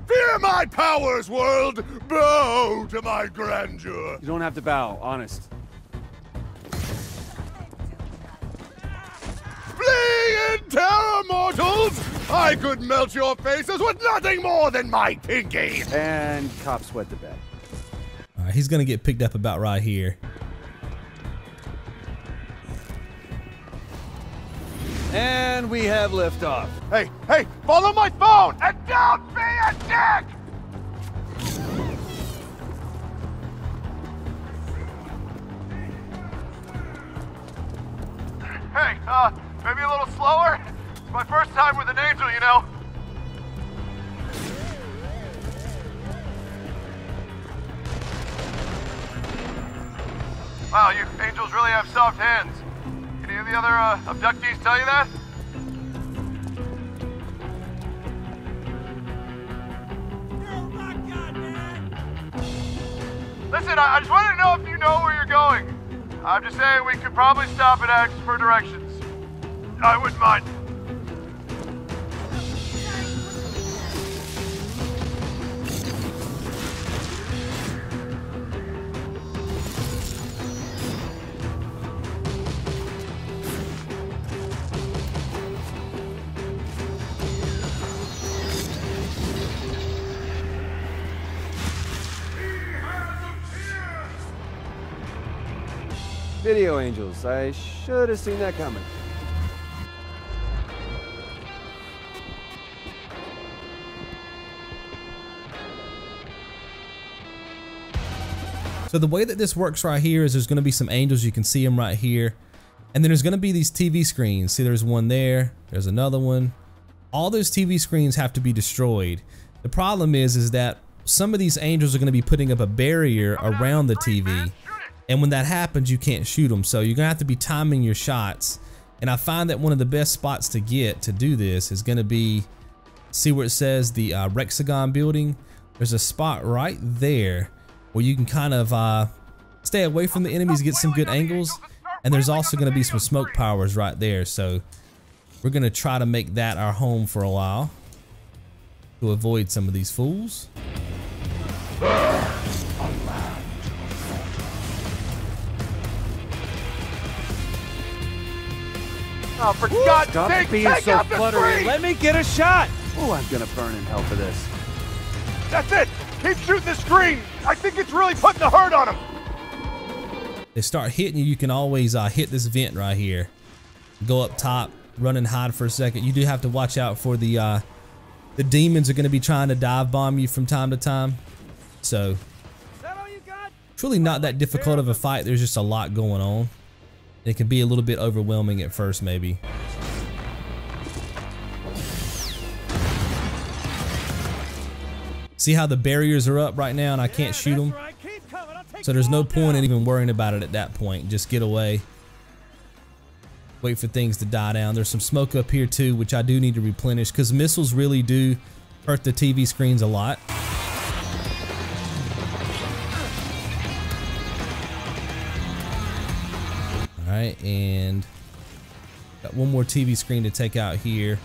Fear my powers, world! Bow to my grandeur! You don't have to bow, honest. Flee in terror, mortals! I could melt your faces with nothing more than my pinky! And cop sweat the bed. All right, he's gonna get picked up about right here. And we have liftoff. Hey, follow my phone and don't be a dick! Hey, maybe a little slower? It's my first time with an angel, you know. Wow, you angels really have soft hands. Any of the other abductees tell you that? Listen, I just wanted to know if you know where you're going. I'm just saying we could probably stop at X for directions. I wouldn't mind. Video angels. I should have seen that coming. So the way that this works right here is there's going to be some angels. You can see them right here. And then there's going to be these TV screens. See, there's one there. There's another one. All those TV screens have to be destroyed. The problem is that some of these angels are going to be putting up a barrier around the TV. And when that happens, you can't shoot them. So you're going to have to be timing your shots. And I find that one of the best spots to get to do this is going to be, see where it says the Rexagon building? There's a spot right there where you can kind of stay away from the enemies, get some good angles. And there's also going to be some smoke powers right there. So we're going to try to make that our home for a while to avoid some of these fools. Oh, for God's Stop sake, being take so out the fluttery. screen! Let me get a shot. Oh, I'm gonna burn in hell for this. That's it! Keep shooting the screen! I think it's really putting the hurt on him! They start hitting you, you can always hit this vent right here. Go up top, run and hide for a second. You do have to watch out for the demons are going to be trying to dive bomb you from time to time. So, it's really not that difficult of a fight. There's just a lot going on. It can be a little bit overwhelming at first, maybe. See how the barriers are up right now and I can't shoot them? So there's no point in even worrying about it at that point. Just get away. Wait for things to die down. There's some smoke up here too, which I do need to replenish because missiles really do hurt the TV screens a lot. Alright, and got one more TV screen to take out here.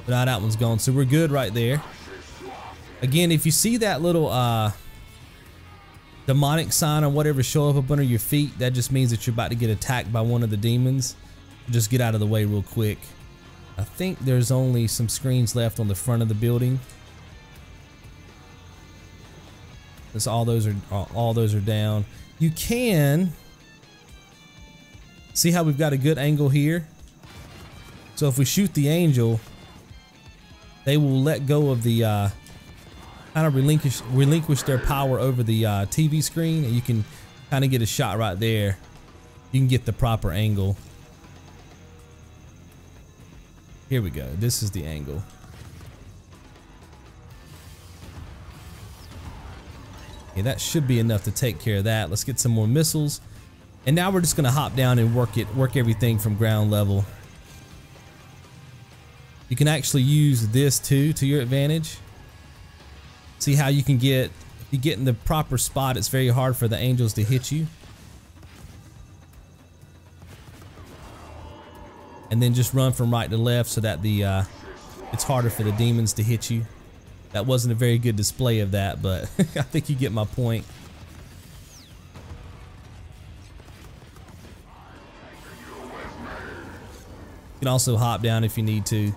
But now that one's gone, so we're good right there. Again, if you see that little demonic sign or whatever show up under your feet, that just means that you're about to get attacked by one of the demons. Just get out of the way real quick. I think there's only some screens left on the front of the building. That's all those are down. You can see how we've got a good angle here. So if we shoot the angel, they will let go of the kind of relinquish their power over the TV screen, and you can kind of get a shot right there. You can get the proper angle. Here we go. This is the angle. Okay, that should be enough to take care of that. Let's get some more missiles. And now we're just gonna hop down and work everything from ground level. You can actually use this too to your advantage. See how you can if you get in the proper spot, it's very hard for the angels to hit you. And then just run from right to left so that it's harder for the demons to hit you. That wasn't a very good display of that, but I think you get my point. You can also hop down if you need to. You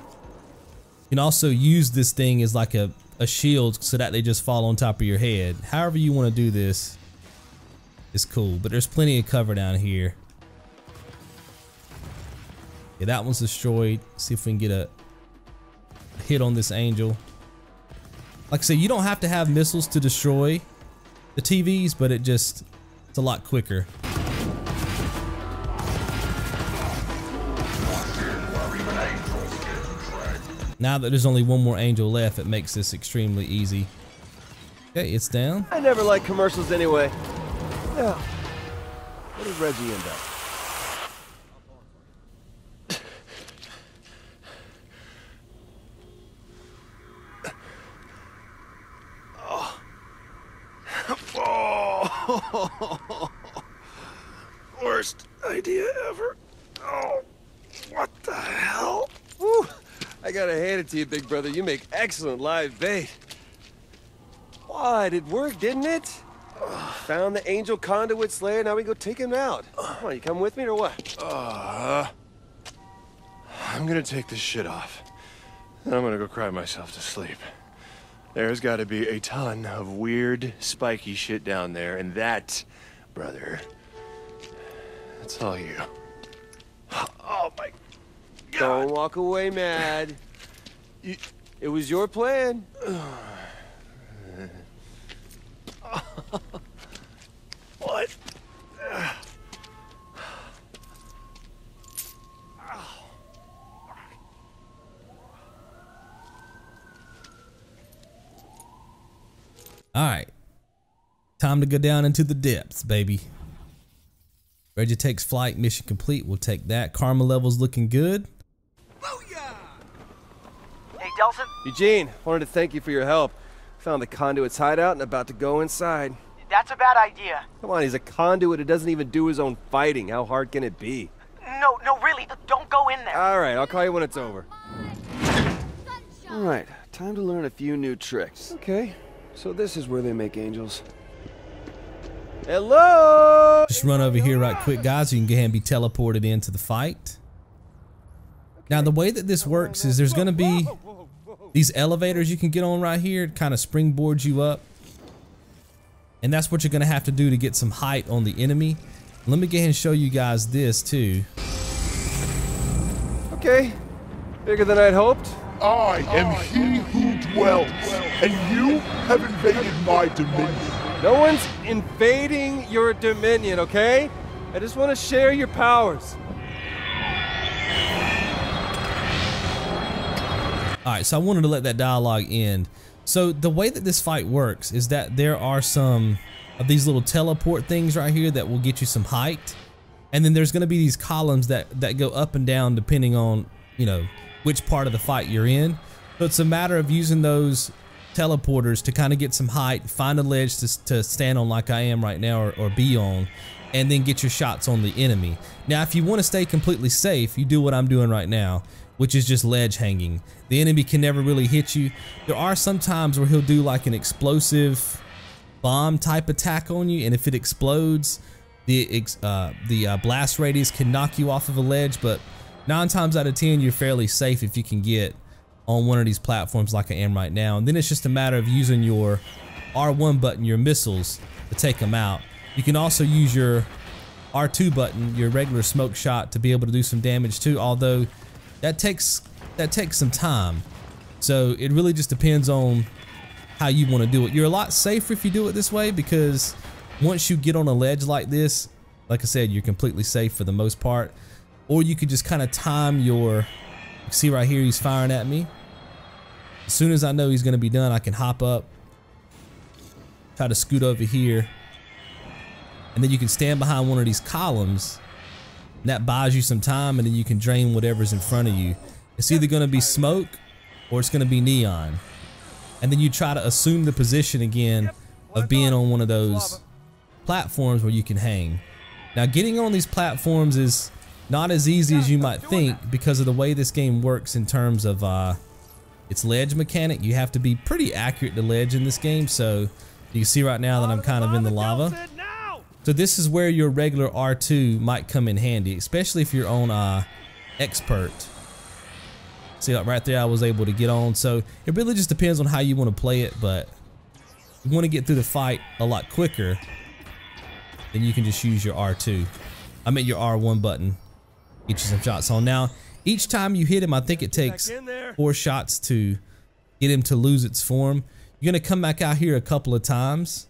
can also use this thing as like a shield so that they just fall on top of your head. However you want to do this is cool, but there's plenty of cover down here. Yeah, that one's destroyed. See if we can get a hit on this angel. Like I said, you don't have to have missiles to destroy the TVs, but it's a lot quicker. Now that there's only one more angel left, it makes this extremely easy. Okay, it's down. I never like commercials anyway. Yeah. Where did Reggie end up? Oh. Worst idea ever. Oh, what the hell? Woo! I gotta hand it to you, big brother. You make excellent live bait. What? It worked, didn't it? Found the angel conduit slayer. Now we go take him out. Come on, you come with me or what? I'm gonna take this shit off. Then I'm gonna go cry myself to sleep. There's gotta be a ton of weird, spiky shit down there, and that, brother, It's all you. Oh my God. Don't walk away mad. It was your plan. What? All right. Time to go down into the depths, baby. Reggie takes flight. Mission complete. We'll take that. Karma level's looking good. Hey, Delson? Eugene, wanted to thank you for your help. Found the conduit's hideout and about to go inside. That's a bad idea. Come on, he's a conduit who doesn't even do his own fighting. How hard can it be? No, really, don't go in there. All right, I'll call you when it's over. All right, time to learn a few new tricks. Okay, so this is where they make angels. Hello! Just run over here right quick, guys. So you can go ahead and be teleported into the fight. Now, the way that this works is there's going to be these elevators you can get on right here. It kind of springboards you up. And that's what you're going to have to do to get some height on the enemy. Let me go ahead and show you guys this, too. Okay, bigger than I'd hoped. I am he who dwells, and you have invaded my dominion. No one's invading your dominion, okay? I just want to share your powers. Alright, so I wanted to let that dialogue end. So the way that this fight works is that there are some of these little teleport things right here that will get you some height. And then there's going to be these columns that go up and down depending on, you know, which part of the fight you're in. So it's a matter of using those teleporters to kind of get some height, find a ledge to stand on like I am right now or be on, and then get your shots on the enemy. Now, if you want to stay completely safe, you do what I'm doing right now, which is just ledge hanging. The enemy can never really hit you. There are some times where he'll do like an explosive bomb type attack on you, and if it explodes, the blast radius can knock you off of a ledge, but 9 times out of 10 you're fairly safe if you can get on one of these platforms like I am right now. And then it's just a matter of using your R1 button, your missiles, to take them out. You can also use your R2 button, your regular smoke shot, to be able to do some damage too, although that takes some time. So it really just depends on how you want to do it. You're a lot safer if you do it this way, because once you get on a ledge like this, like I said, you're completely safe for the most part. Or you could just kind of time your, see right here, he's firing at me. As soon as I know he's going to be done, I can hop up, try to scoot over here, and then you can stand behind one of these columns, and that buys you some time, and then you can drain whatever's in front of you. It's either going to be smoke or it's going to be neon. And then you try to assume the position again of being on one of those platforms where you can hang. Now, getting on these platforms is not as easy as you might think because of the way this game works in terms of its ledge mechanic. You have to be pretty accurate to ledge in this game. So you can see right now that I'm kind of in the lava. So this is where your regular R2 might come in handy, especially if you're on expert. See, like right there I was able to get on. So it really just depends on how you want to play it, but you want to get through the fight a lot quicker, then you can just use your R2. I meant your R1 button. Get you some shots on. Now, each time you hit him, I think it takes 4 shots to get him to lose its form. You're going to come back out here a couple of times,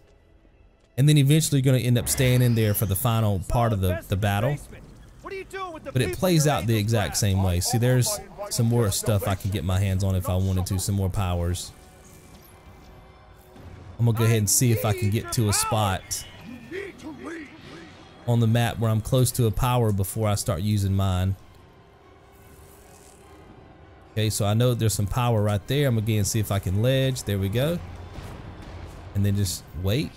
and then eventually you're going to end up staying in there for the final part of the battle. But it plays out the exact same way. See, there's some more stuff I can get my hands on if I wanted to, some more powers. I'm going to go ahead and see if I can get to a spot on the map where I'm close to a power before I start using mine. Okay, so I know there's some power right there. I'm gonna again see if I can ledge. There we go. And then just wait.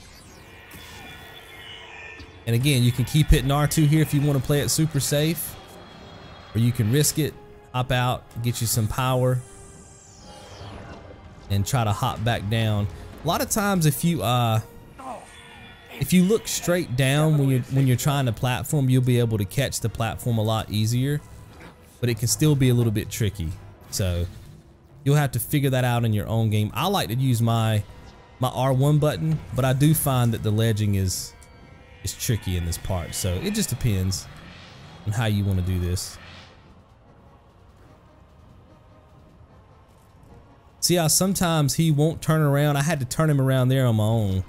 And again, you can keep hitting R2 here if you want to play it super safe, or you can risk it, hop out, get you some power, and try to hop back down. A lot of times if you look straight down when you're trying to platform, you'll be able to catch the platform a lot easier, but it can still be a little bit tricky. So you'll have to figure that out in your own game. I like to use my R1 button, but I do find that the ledging is tricky in this part. So it just depends. on how you want to do this. See how sometimes he won't turn around? I had to turn him around there on my own.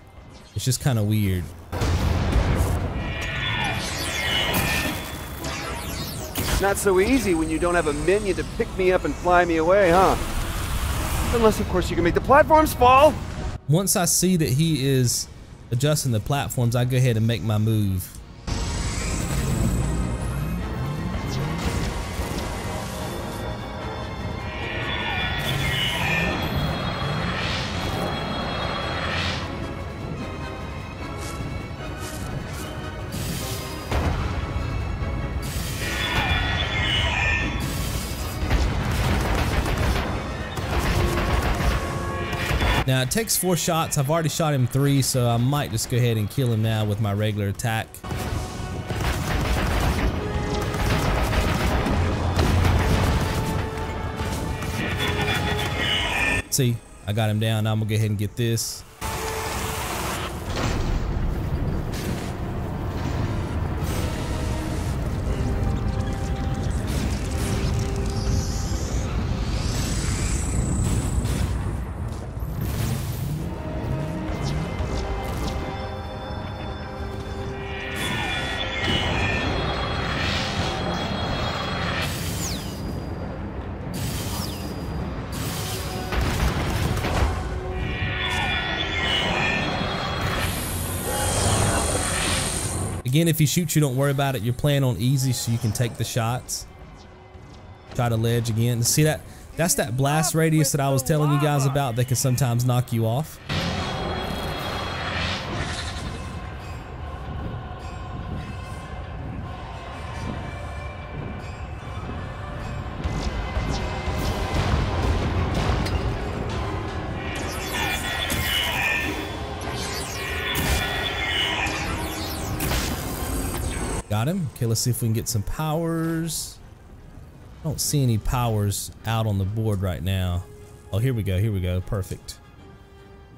It's just kind of weird. Not so easy when you don't have a minion to pick me up and fly me away, huh? Unless, of course, you can make the platforms fall. Once I see that he is adjusting the platforms, I go ahead and make my move. Now it takes 4 shots. I've already shot him 3, so I might just go ahead and kill him now with my regular attack. See, I got him down. Now I'm gonna go ahead and get this. Again, if he shoots you, don't worry about it. You're playing on easy so you can take the shots. Try to ledge again. See that? That's that blast radius that I was telling you guys about that can sometimes knock you off. Got him. Okay, let's see if we can get some powers. I don't see any powers out on the board right now. Oh, here we go. Here we go. Perfect.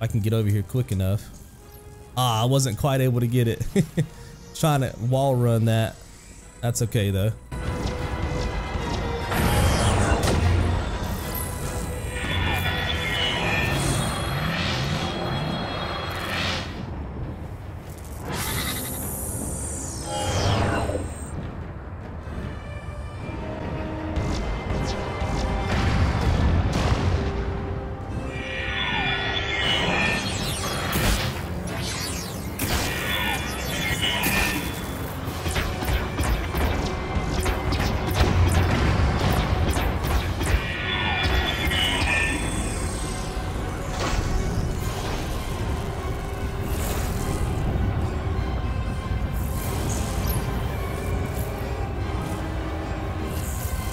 I can get over here quick enough. Ah, I wasn't quite able to get it. Trying to wall run that. That's okay though.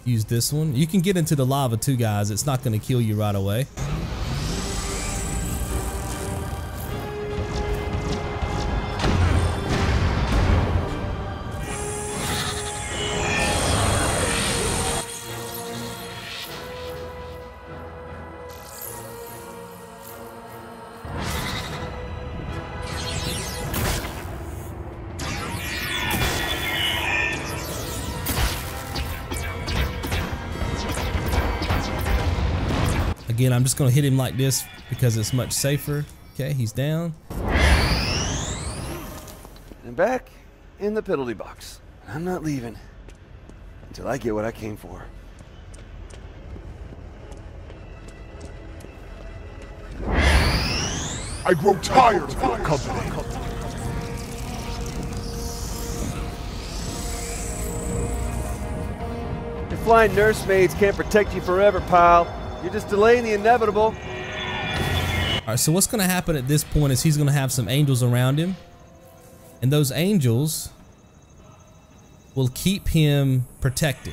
Use this one. You can get into the lava too, guys. It's not going to kill you right away. Again, I'm just going to hit him like this because it's much safer. Okay, he's down. And back in the piddly box. I'm not leaving until I get what I came for. I grow tired of your company. Your flying nursemaids can't protect you forever, pal. You're just delaying the inevitable. All right, so what's going to happen at this point is he's going to have some angels around him. And those angels will keep him protected.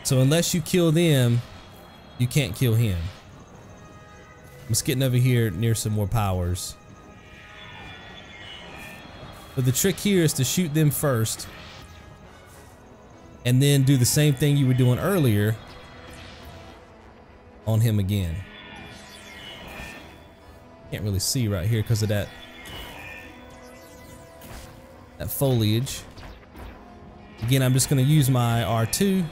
So unless you kill them, you can't kill him. I'm just getting over here near some more powers. But the trick here is to shoot them first. And then do the same thing you were doing earlier on him again. Can't really see right here because of that foliage. Again, I'm just going to use my R2.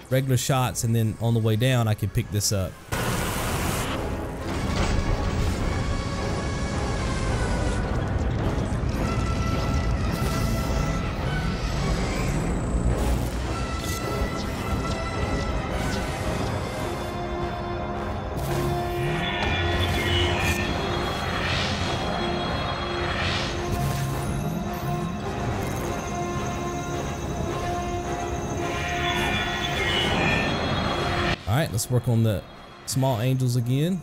Regular shots, and then on the way down, I can pick this up. All right, let's work on the small angels again.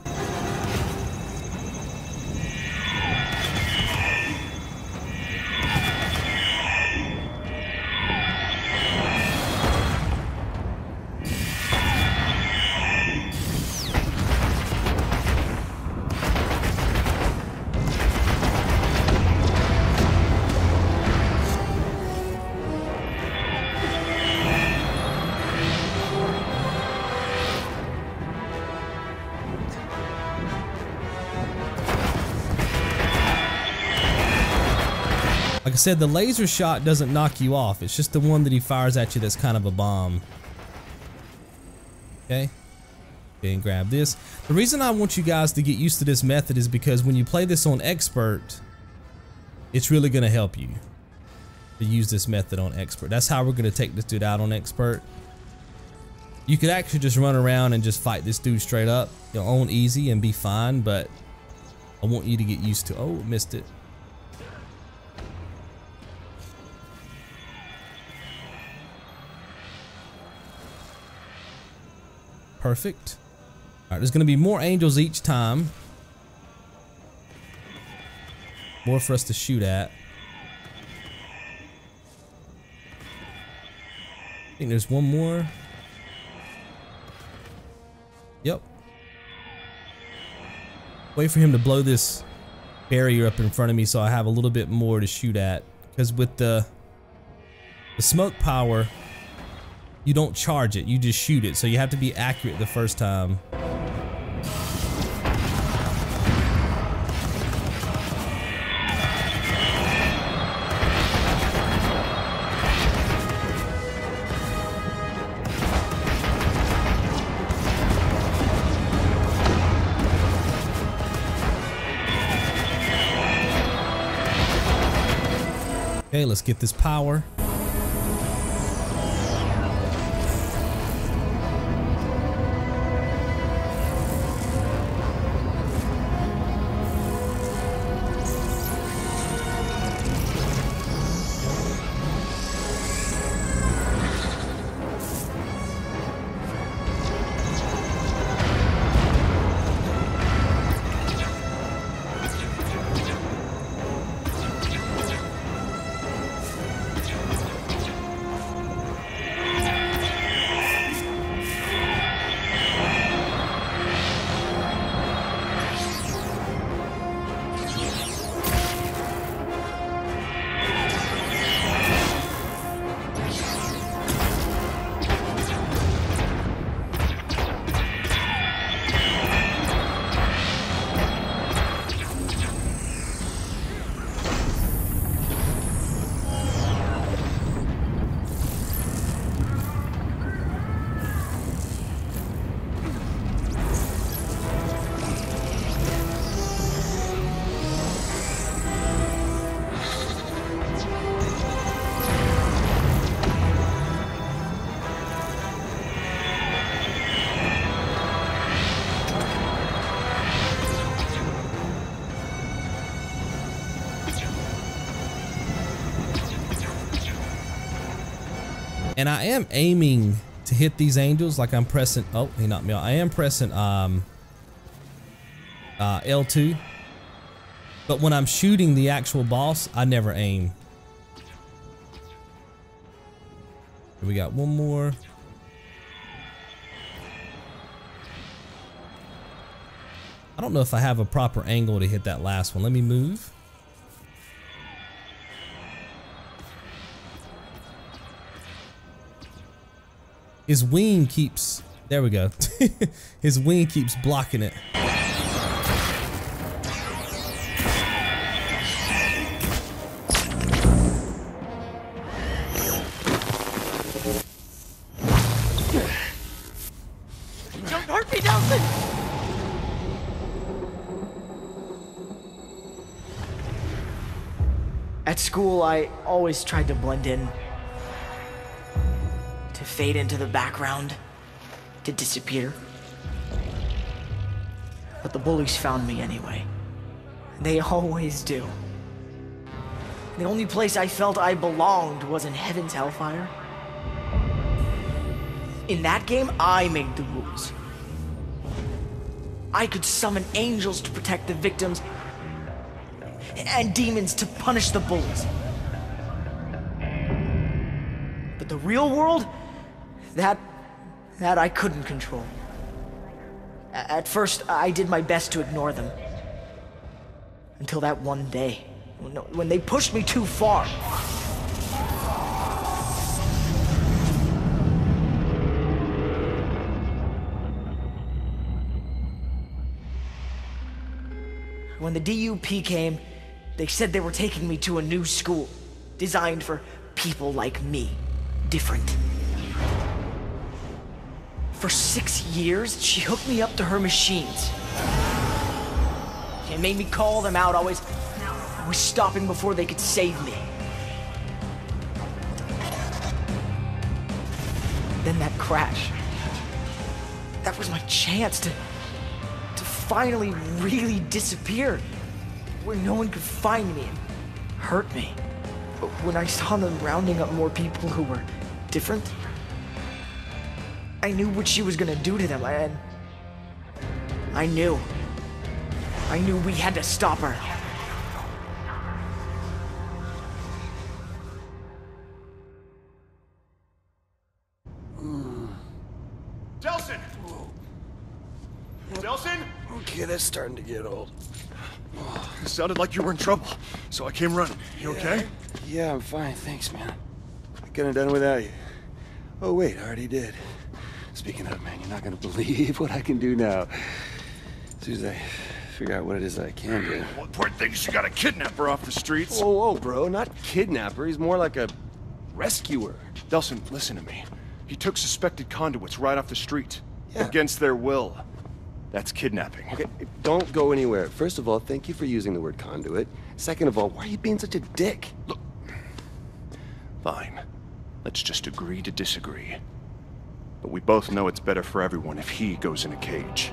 Like I said, the laser shot doesn't knock you off. It's just the one that he fires at you that's kind of a bomb. Okay. Okay, and grab this. The reason I want you guys to get used to this method is because when you play this on expert, it's really going to help you to use this method on expert. That's how we're going to take this dude out on expert. You could actually just run around and just fight this dude straight up, you know, on easy and be fine, but I want you to get used to. Oh, missed it. Perfect. All right, there's going to be more angels each time. More for us to shoot at. I think there's one more. Yep. Wait for him to blow this barrier up in front of me so I have a little bit more to shoot at. Because with the smoke power, you don't charge it, you just shoot it. So you have to be accurate the first time. Okay, let's get this power. And I am aiming to hit these angels like I'm pressing. Oh, he knocked me out. I am pressing L2. But when I'm shooting the actual boss, I never aim. We got one more. I don't know if I have a proper angle to hit that last one. Let me move. His wing keeps, there we go. His wing keeps blocking it. At school, I always tried to blend in, to fade into the background, to disappear. But the bullies found me anyway. They always do. The only place I felt I belonged was in Heaven's Hellfire. In that game, I made the rules. I could summon angels to protect the victims, and demons to punish the bullies. But the real world, that I couldn't control. At first, I did my best to ignore them. Until that one day, when they pushed me too far. When the DUP came, they said they were taking me to a new school, designed for people like me, different. For 6 years, she hooked me up to her machines. It made me call them out, always stopping before they could save me. Then that crash. That was my chance to finally really disappear, where no one could find me and hurt me. But when I saw them rounding up more people who were different, I knew what she was gonna do to them, and I knew we had to stop her. Delsin! Delsin? Okay, that's starting to get old. It sounded like you were in trouble, so I came running. You okay? Yeah, I'm fine, thanks, man. I couldn't have done it without you. Oh, wait, I already did. Speaking of, man, you're not gonna believe what I can do now. As soon as I figure out what it is I can do. One important thing is you got a kidnapper off the streets. Whoa, whoa, bro, not kidnapper. He's more like a rescuer. Delsin, listen to me. He took suspected conduits right off the street. Yeah. Against their will. That's kidnapping. Okay, don't go anywhere. First of all, thank you for using the word conduit. Second of all, why are you being such a dick? Look. Fine. Let's just agree to disagree. But we both know it's better for everyone if he goes in a cage.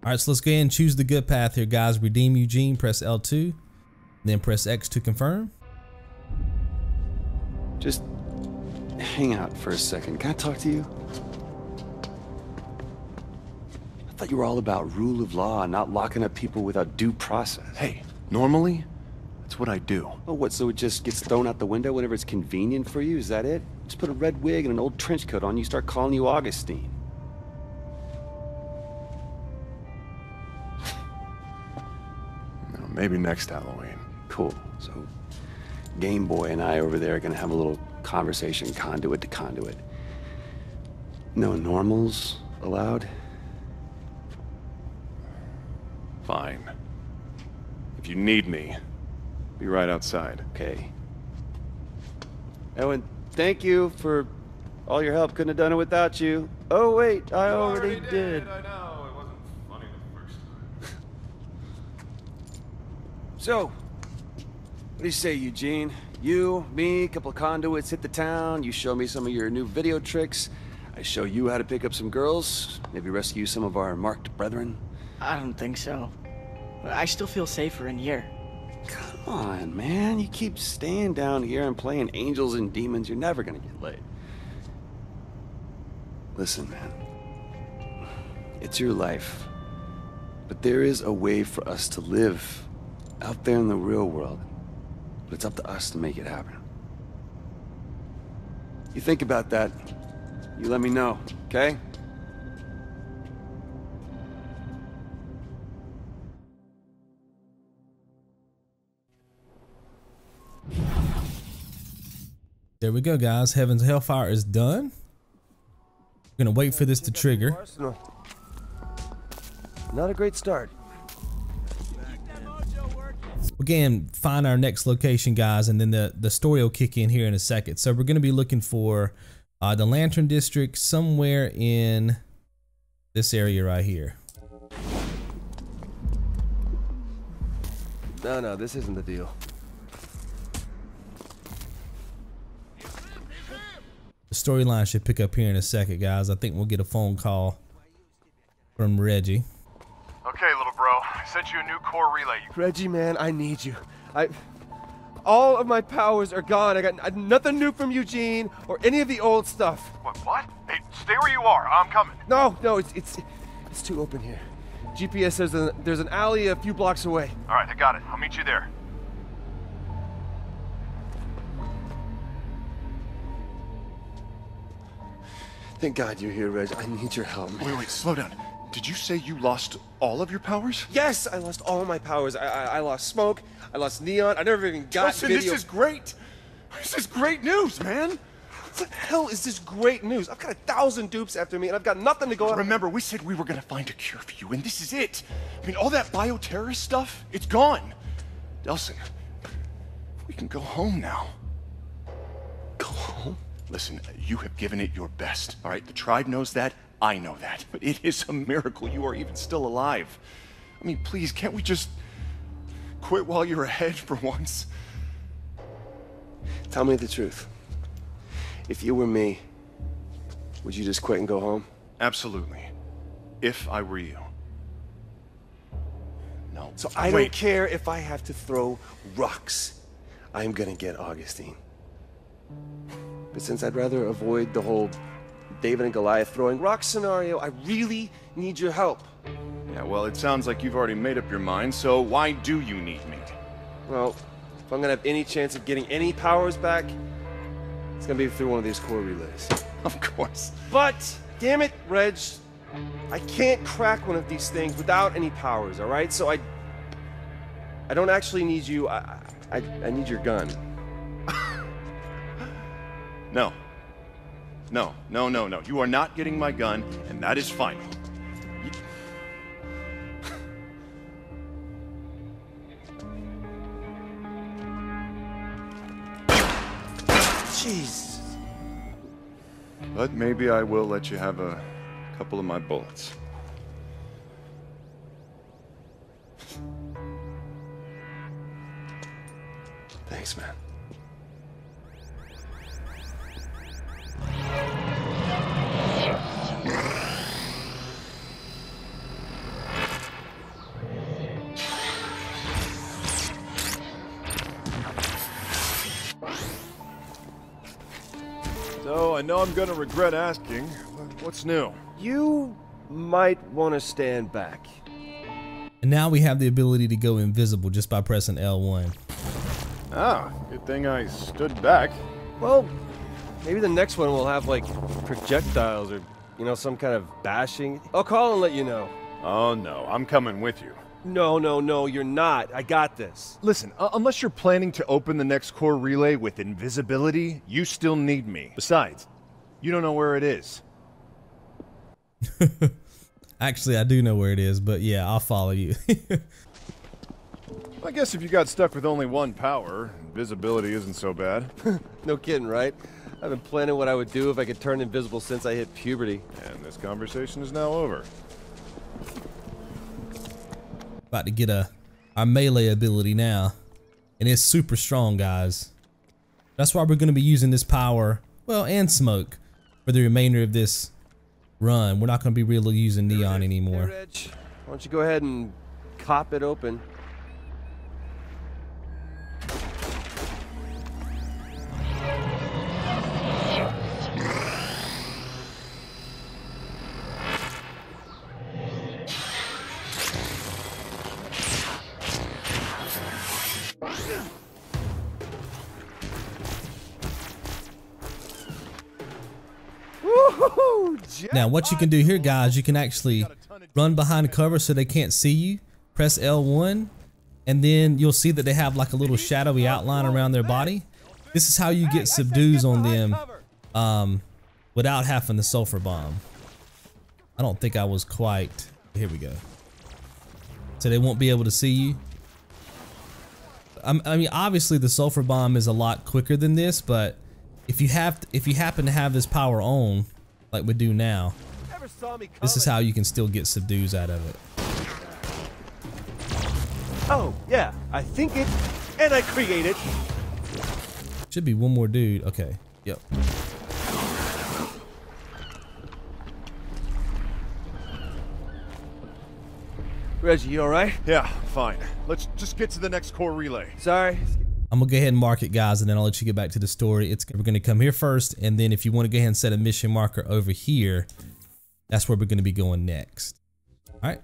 All right, so let's go ahead and choose the good path here, guys. Redeem Eugene, press L2, then press X to confirm. Just hang out for a second. Can I talk to you? I thought you were all about rule of law, not locking up people without due process. Hey, normally, that's what I do. Oh, what, so it just gets thrown out the window whenever it's convenient for you? Is that it? Just put a red wig and an old trench coat on, you start calling you Augustine. No, maybe next Halloween. Cool. So, Game Boy and I over there are gonna have a little conversation, conduit to conduit. No normals allowed? Fine. If you need me, be right outside. Okay. Oh, and thank you for all your help. Couldn't have done it without you. Oh, wait, I already did. I know. It wasn't funny the first time. So, what do you say, Eugene? You, me, a couple of conduits hit the town. You show me some of your new video tricks. I show you how to pick up some girls. Maybe rescue some of our marked brethren. I don't think so. I still feel safer in here. Come on, man. You keep staying down here and playing angels and demons, you're never gonna get laid. Listen, man. It's your life. But there is a way for us to live out there in the real world. But it's up to us to make it happen. You think about that. You let me know, okay? There we go, guys. Heaven's Hellfire is done. We're gonna wait for this to trigger. Not a great start. Again, find our next location, guys, and then the story will kick in here in a second. So we're gonna be looking for the Lantern District somewhere in this area right here. No, this isn't the deal. The storyline should pick up here in a second, guys. I think we'll get a phone call from Reggie. Okay, little bro. I sent you a new core relay. Reggie, man, I need you. All of my powers are gone. I got nothing new from Eugene or any of the old stuff. What? Hey, stay where you are. I'm coming. No, it's too open here. GPS says there's an alley a few blocks away. All right, I got it. I'll meet you there. Thank God you're here, Reg. I need your help. Wait, slow down. Did you say you lost all of your powers? Yes, I lost all of my powers. I lost smoke. I lost neon. I never even got Listen, video. this is great. This is great news, man. What the hell is this great news? I've got 1,000 dupes after me, and I've got nothing to go on. Remember, we said we were gonna find a cure for you, and this is it. I mean, all that bioterrorist stuff, it's gone. Delsin, we can go home now. Go home? Listen, you have given it your best, all right? The tribe knows that, I know that, but it is a miracle you are even still alive. I mean, please, can't we just quit while you're ahead for once? Tell me the truth. If you were me, would you just quit and go home? Absolutely. If I were you. No. So I don't care if I have to throw rocks. I'm gonna get Augustine. But since I'd rather avoid the whole David and Goliath throwing rocks scenario, I really need your help. Yeah, well, it sounds like you've already made up your mind, so why do you need me? Well, if I'm gonna have any chance of getting any powers back, it's gonna be through one of these core relays. Of course. But, damn it, Reg, I can't crack one of these things without any powers, all right? So I don't actually need you. I need your gun. No. No. You are not getting my gun, and that is final. Jeez. But maybe I will let you have a couple of my bullets. Thanks, man. So, I know I'm gonna regret asking, but what's new? You might want to stand back. And now we have the ability to go invisible just by pressing L1. Ah, good thing I stood back. Well, maybe the next one will have, like, projectiles or, you know, some kind of bashing. I'll call and let you know. Oh no, I'm coming with you. No, you're not. I got this. Listen, unless you're planning to open the next core relay with invisibility, you still need me. Besides, you don't know where it is. Actually, I do know where it is, but yeah, I'll follow you. I guess if you got stuck with only one power, invisibility isn't so bad. No kidding, right? I've been planning what I would do if I could turn invisible since I hit puberty. And this conversation is now over. About to get our melee ability now, and it's super strong, guys. That's why we're going to be using this power, well, and smoke for the remainder of this run. We're not going to be really using neon anymore. Hey, Reg, why don't you go ahead and cop it open? Now what you can do here, guys, you can actually run behind cover so they can't see you. Press L1 and then you'll see that they have like a little shadowy outline around their body. This is how you get subdues on them without having the sulfur bomb. I don't think I was quite, here we go. So they won't be able to see you. I mean, obviously the sulfur bomb is a lot quicker than this, but if you happen to have this power on, like we do now, this is how you can still get subdues out of it. Oh, yeah, I think it, and I create it. Should be one more dude. Okay, yep. Reggie, you alright? Yeah, fine. Let's just get to the next core relay. Sorry. I'm gonna go ahead and mark it, guys, and then I'll let you get back to the story. We're gonna come here first, and then if you want to go ahead and set a mission marker over here, that's where we're gonna be going next. All right.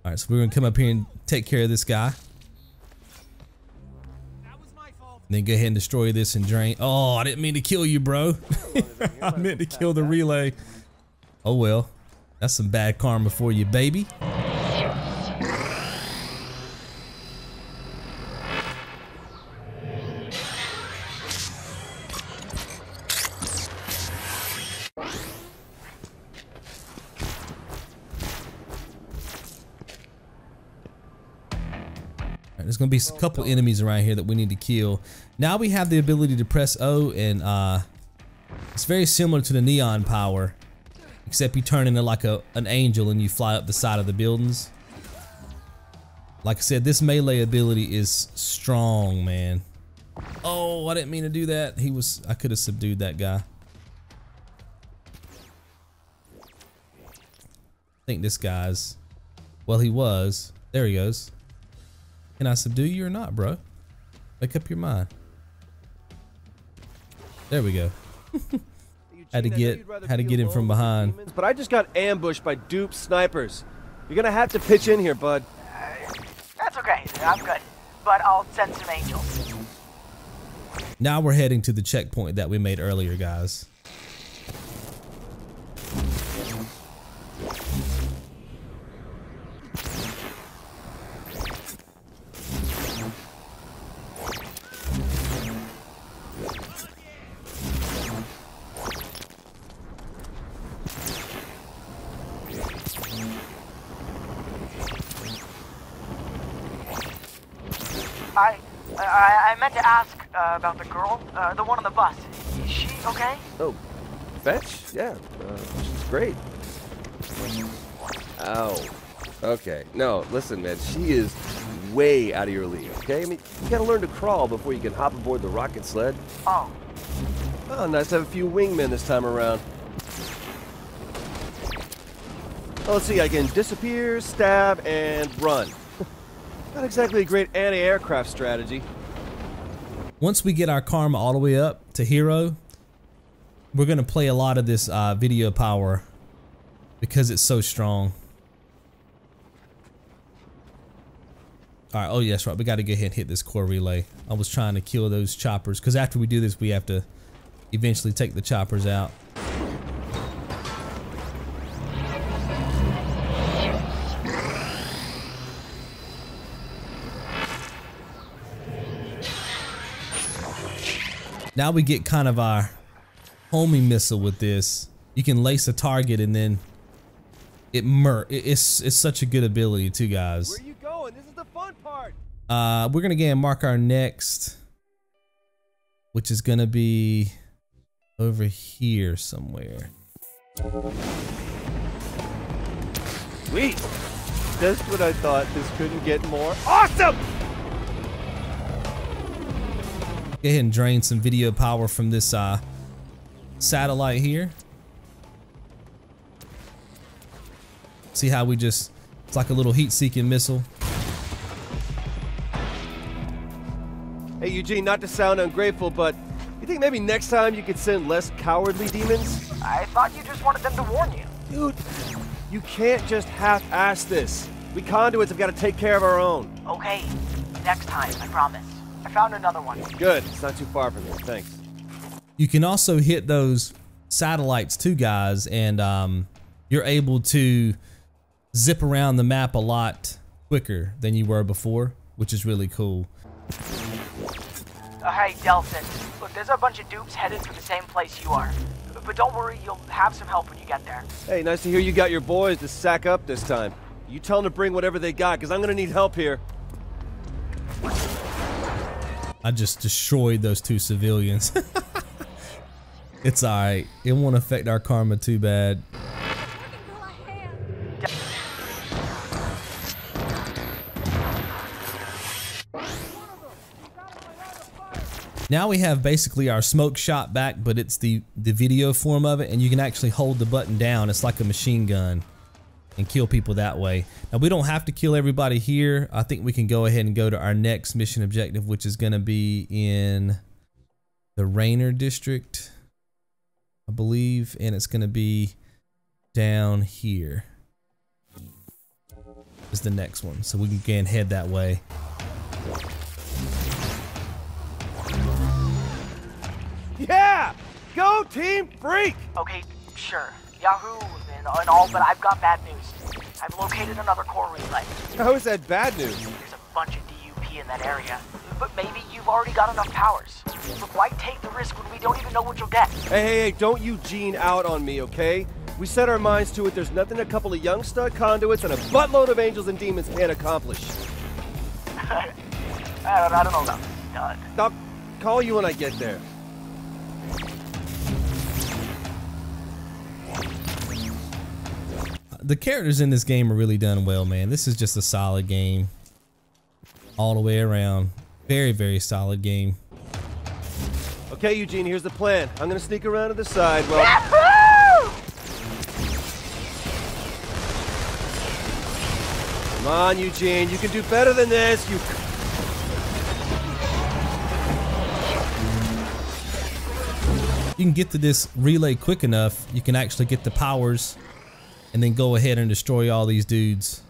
All right, so we're gonna come up here and take care of this guy. Then go ahead and destroy this and drain. Oh, I didn't mean to kill you, bro. I meant to kill the relay. Oh well, that's some bad karma for you, baby. There's gonna be a couple enemies around here that we need to kill. Now we have the ability to press O, and it's very similar to the neon power, except you turn into like an angel and you fly up the side of the buildings. Like I said, this melee ability is strong, man. Oh, I didn't mean to do that. I could have subdued that guy. I think this guy's, well, he was. There he goes. Can I subdue you or not, bro? Make up your mind. There we go. had to get him from behind. But I just got ambushed by dupe snipers. You're gonna have to pitch in here, bud. That's okay. I'm good. But I'll send some angels. Now we're heading to the checkpoint that we made earlier, guys. I meant to ask about the girl, the one on the bus. Is she okay? Oh, Fetch? Yeah, she's great. Ow. Okay, no, listen, man, she is way out of your league, okay? I mean, you gotta learn to crawl before you can hop aboard the rocket sled. Oh. Oh, nice to have a few wingmen this time around. Oh, let's see, I can disappear, stab, and run. Not exactly a great anti-aircraft strategy. Once we get our karma all the way up to hero, we're gonna play a lot of this video power because it's so strong. All right, oh yes, right, we gotta go ahead and hit this core relay. I was trying to kill those choppers because after we do this, we have to eventually take the choppers out. Now we get kind of our homing missile with this. You can lace a target and then it's such a good ability too, guys. Where are you going? This is the fun part. We're gonna go and mark our next, which is gonna be over here somewhere. Sweet. Just what I thought. This couldn't get more awesome. Go ahead and drain some video power from this satellite here. See how it's like a little heat-seeking missile. Hey Eugene, not to sound ungrateful, but you think maybe next time you could send less cowardly demons? I thought you just wanted them to warn you. Dude, you can't just half-ass this. We conduits have got to take care of our own. Okay, next time, I promise. I found another one. Good, it's not too far from here, thanks. You can also hit those satellites too, guys, and you're able to zip around the map a lot quicker than you were before, which is really cool. Hey, Delson. Look, there's a bunch of dupes headed for the same place you are. but don't worry, you'll have some help when you get there. Hey, nice to hear you got your boys to sack up this time. You tell them to bring whatever they got, because I'm gonna need help here. I just destroyed those 2 civilians. It's alright. It won't affect our karma too bad. Now we have basically our smoke shot back, but it's the video form of it, and you can actually hold the button down. It's like a machine gun and kill people that way. Now we don't have to kill everybody here. I think we can go ahead and go to our next mission objective, which is going to be in the Rainer district, I believe, and it's going to be down here is the next one. So we can again head that way. Yeah! Go Team Freak! Okay, sure. Yahoo and all, but I've got bad news. I've located another core relay. How is that bad news? There's a bunch of DUP in that area, but maybe you've already got enough powers. But why take the risk when we don't even know what you'll get? Hey, don't Eugene out on me, okay? We set our minds to it. There's nothing a couple of young stud conduits and a buttload of angels and demons can't accomplish. I don't know about stud. I'll call you when I get there. The characters in this game are really done well, man. This is just a solid game all the way around. Very, very solid game. Okay, Eugene, here's the plan. I'm gonna sneak around to the side. Well, Yahoo! come on, Eugene. You can do better than this. You can get to this relay quick enough, you can actually get the powers and then go ahead and destroy all these dudes.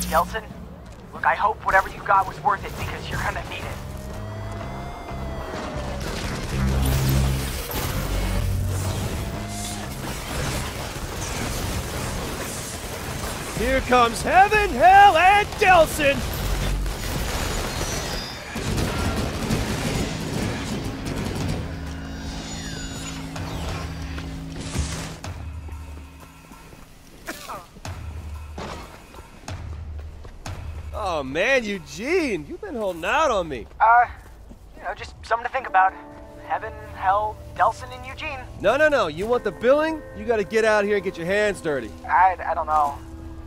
Delson, look, I hope whatever you got was worth it because you're gonna need it. Here comes heaven, hell, and Delson! Oh man, Eugene, you've been holding out on me. You know, just something to think about. Heaven, hell, Delson, and Eugene. No. You want the billing? You gotta get out here and get your hands dirty. I don't know.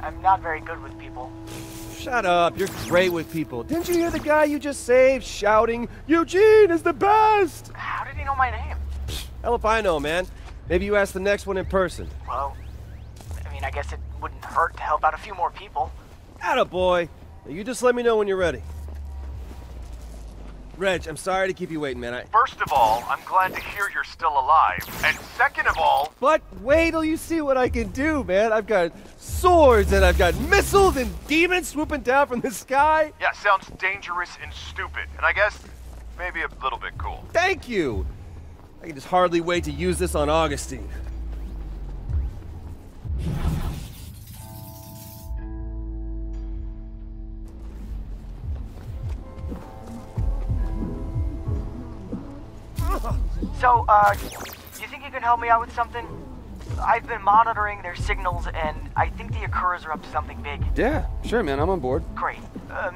I'm not very good with people. Shut up, you're great with people. Didn't you hear the guy you just saved shouting, Eugene is the best? How did he know my name? Hell if I know, man. Maybe you ask the next one in person. Well, I mean, I guess it wouldn't hurt to help out a few more people. Attaboy. Now you just let me know when you're ready. Reg, I'm sorry to keep you waiting, man. First of all, I'm glad to hear you're still alive. And second of all... But wait till you see what I can do, man. I've got swords and I've got missiles and demons swooping down from the sky. Yeah, sounds dangerous and stupid. And I guess maybe a little bit cool. Thank you. I can just hardly wait to use this on Augustine. So, you think you can help me out with something? I've been monitoring their signals, and I think the Akurans are up to something big. Yeah, sure, man. I'm on board. Great.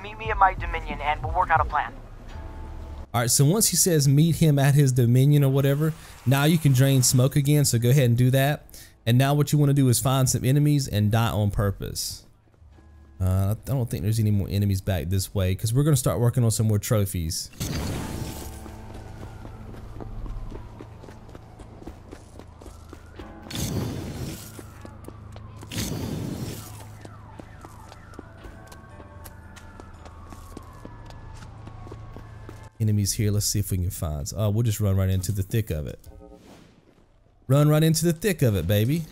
Meet me at my Dominion, and we'll work out a plan. Alright, so once he says meet him at his Dominion or whatever, now you can drain smoke again, so go ahead and do that. And now what you want to do is find some enemies and die on purpose. I don't think there's any more enemies back this way, because we're going to start working on some more trophies. Enemies here. Let's see if we can find. Oh, we'll just run right into the thick of it. Run right into the thick of it, baby.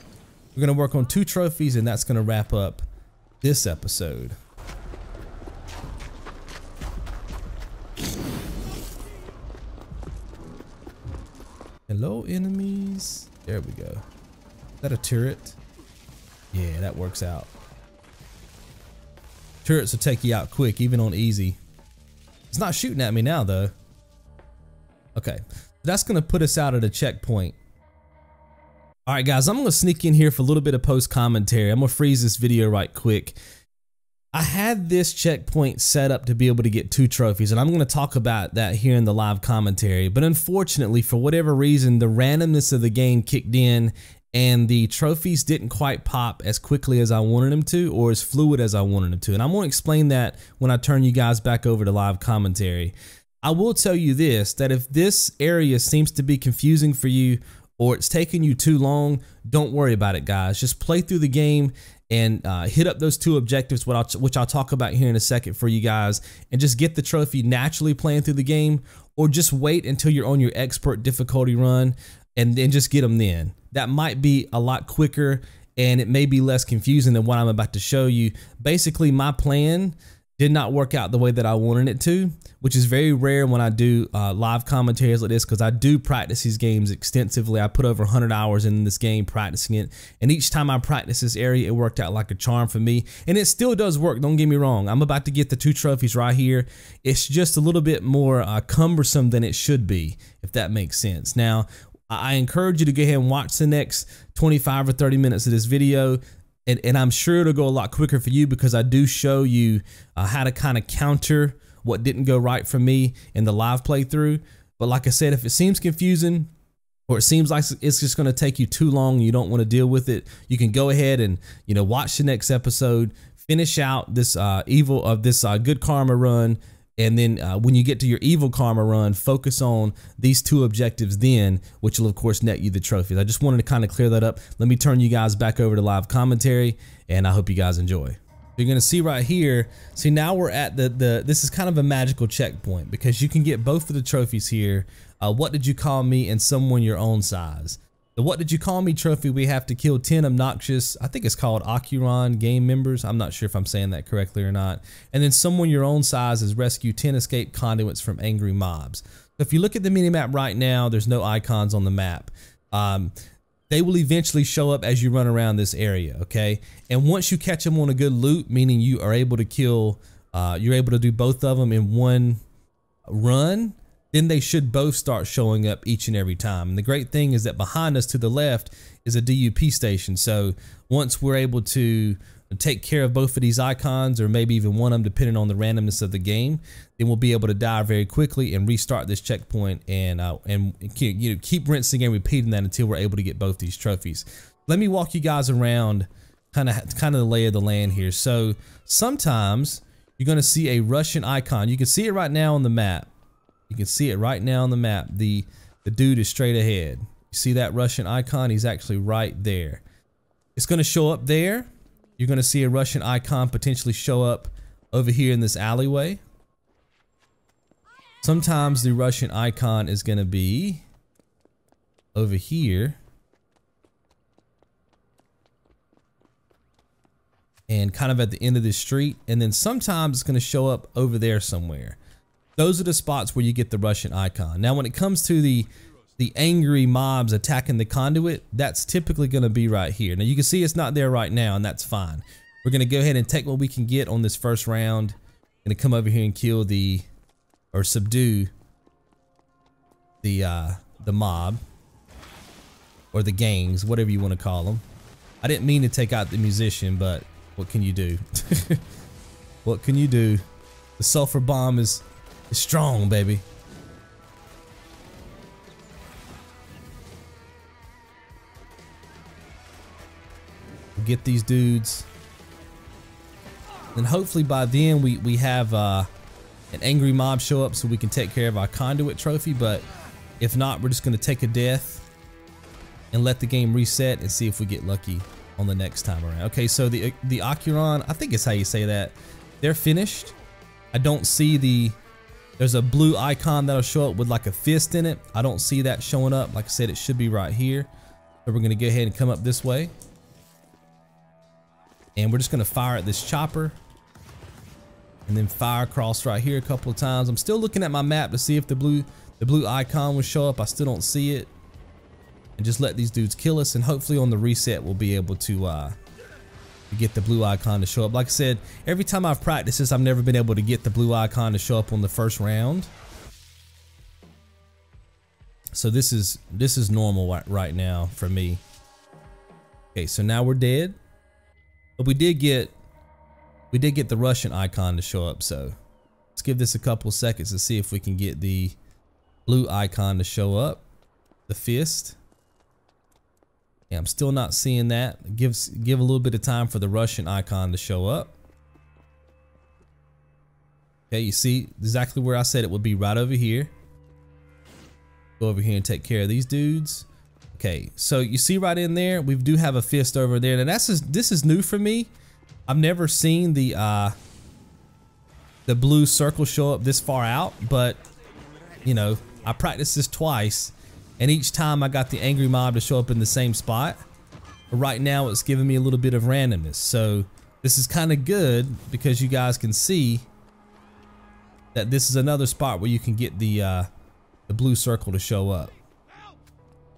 We're gonna work on 2 trophies, and that's gonna wrap up this episode. Hello, enemies. There we go. Is that a turret? Yeah, that works out. Turrets will take you out quick, even on easy. It's not shooting at me now though. Okay, that's gonna put us out at a checkpoint. All right, guys, I'm gonna sneak in here for a little bit of post commentary. I'm gonna freeze this video right quick. I had this checkpoint set up to be able to get 2 trophies, and I'm going to talk about that here in the live commentary. But unfortunately, for whatever reason, the randomness of the game kicked in, and the trophies didn't quite pop as quickly as I wanted them to, or as fluid as I wanted them to. And I'm going to explain that when I turn you guys back over to live commentary. I will tell you this, that if this area seems to be confusing for you, or it's taking you too long, don't worry about it, guys. Just play through the game and hit up those 2 objectives, which I'll talk about here in a second for you guys, and just get the trophy naturally playing through the game, or just wait until you're on your expert difficulty run and then just get them then. That might be a lot quicker, and it may be less confusing than what I'm about to show you. Basically, my plan did not work out the way that I wanted it to, which is very rare when I do live commentaries like this, because I do practice these games extensively. I put over 100 hours in this game practicing it, and each time I practice this area, it worked out like a charm for me, and it still does work, don't get me wrong. I'm about to get the 2 trophies right here. It's just a little bit more cumbersome than it should be, if that makes sense. Now, I encourage you to go ahead and watch the next 25 or 30 minutes of this video. And I'm sure it'll go a lot quicker for you, because I do show you how to kind of counter what didn't go right for me in the live playthrough. But like I said, if it seems confusing, or it seems like it's just going to take you too long and you don't want to deal with it, you can go ahead and, you know, watch the next episode, finish out this good karma run, and then when you get to your evil karma run, focus on these 2 objectives then, which will of course net you the trophies. I just wanted to kind of clear that up. Let me turn you guys back over to live commentary, and I hope you guys enjoy. You're gonna see right here, see now we're at this is kind of a magical checkpoint, because you can get both of the trophies here. What did you call me, and someone your own size. The what did you call me trophy, we have to kill 10 obnoxious, I think it's called Akuran game members. I'm not sure if I'm saying that correctly or not. And then someone your own size is rescue 10 escaped conduits from angry mobs. So if you look at the minimap right now, there's no icons on the map. They will eventually show up as you run around this area, okay? And once you catch them on a good loot, meaning you are able to kill, you're able to do both of them in one run, then they should both start showing up each and every time. And the great thing is that behind us to the left is a DUP station. So once we're able to take care of both of these icons, or maybe even one of them depending on the randomness of the game, then we'll be able to die very quickly and restart this checkpoint, and you know, keep rinsing and repeating that until we're able to get both these trophies. Let me walk you guys around kind of the lay of the land here. So sometimes you're going to see a Russian icon. You can see it right now on the map. You can see it right now on the map. The dude is straight ahead. You see that Russian icon? He's actually right there. It's going to show up there. You're going to see a Russian icon potentially show up over here in this alleyway. Sometimes the Russian icon is going to be over here. And kind of at the end of this street. And then sometimes it's going to show up over there somewhere. Those are the spots where you get the Russian icon. Now, when it comes to the angry mobs attacking the conduit, that's typically going to be right here. Now, you can see it's not there right now, and that's fine. We're going to go ahead and take what we can get on this first round. Going to come over here and kill or subdue the mob, or the gangs, whatever you want to call them. I didn't mean to take out the musician, but what can you do? What can you do? The sulfur bomb is strong, baby. We'll get these dudes, and hopefully by then we have an angry mob show up so we can take care of our conduit trophy. But if not, we're just going to take a death and let the game reset and see if we get lucky on the next time around. Okay, so the Akuran, I think it's how you say that, they're finished. I don't see there's a blue icon that'll show up with like a fist in it. I don't see that showing up. Like I said, it should be right here. So we're going to go ahead and come up this way. And we're just going to fire at this chopper. And then fire across right here a couple of times. I'm still looking at my map to see if the blue icon will show up. I still don't see it. And just let these dudes kill us. And hopefully on the reset, we'll be able to to get the blue icon to show up. Like I said, every time I've practiced this, I've never been able to get the blue icon to show up on the first round. So this is normal right now for me. Okay, so now we're dead. But we did get the Russian icon to show up, so let's give this a couple seconds to see if we can get the blue icon to show up. The fist. Yeah, I'm still not seeing that. Give a little bit of time for the Russian icon to show up. Okay, you see exactly where I said it would be, right over here. Go over here and take care of these dudes. Okay, so you see right in there, we do have a fist over there. Now this is new for me. I've never seen the blue circle show up this far out, but you know, I practiced this twice. And each time I got the angry mob to show up in the same spot. But right now it's giving me a little bit of randomness. So this is kind of good because you guys can see that this is another spot where you can get the blue circle to show up.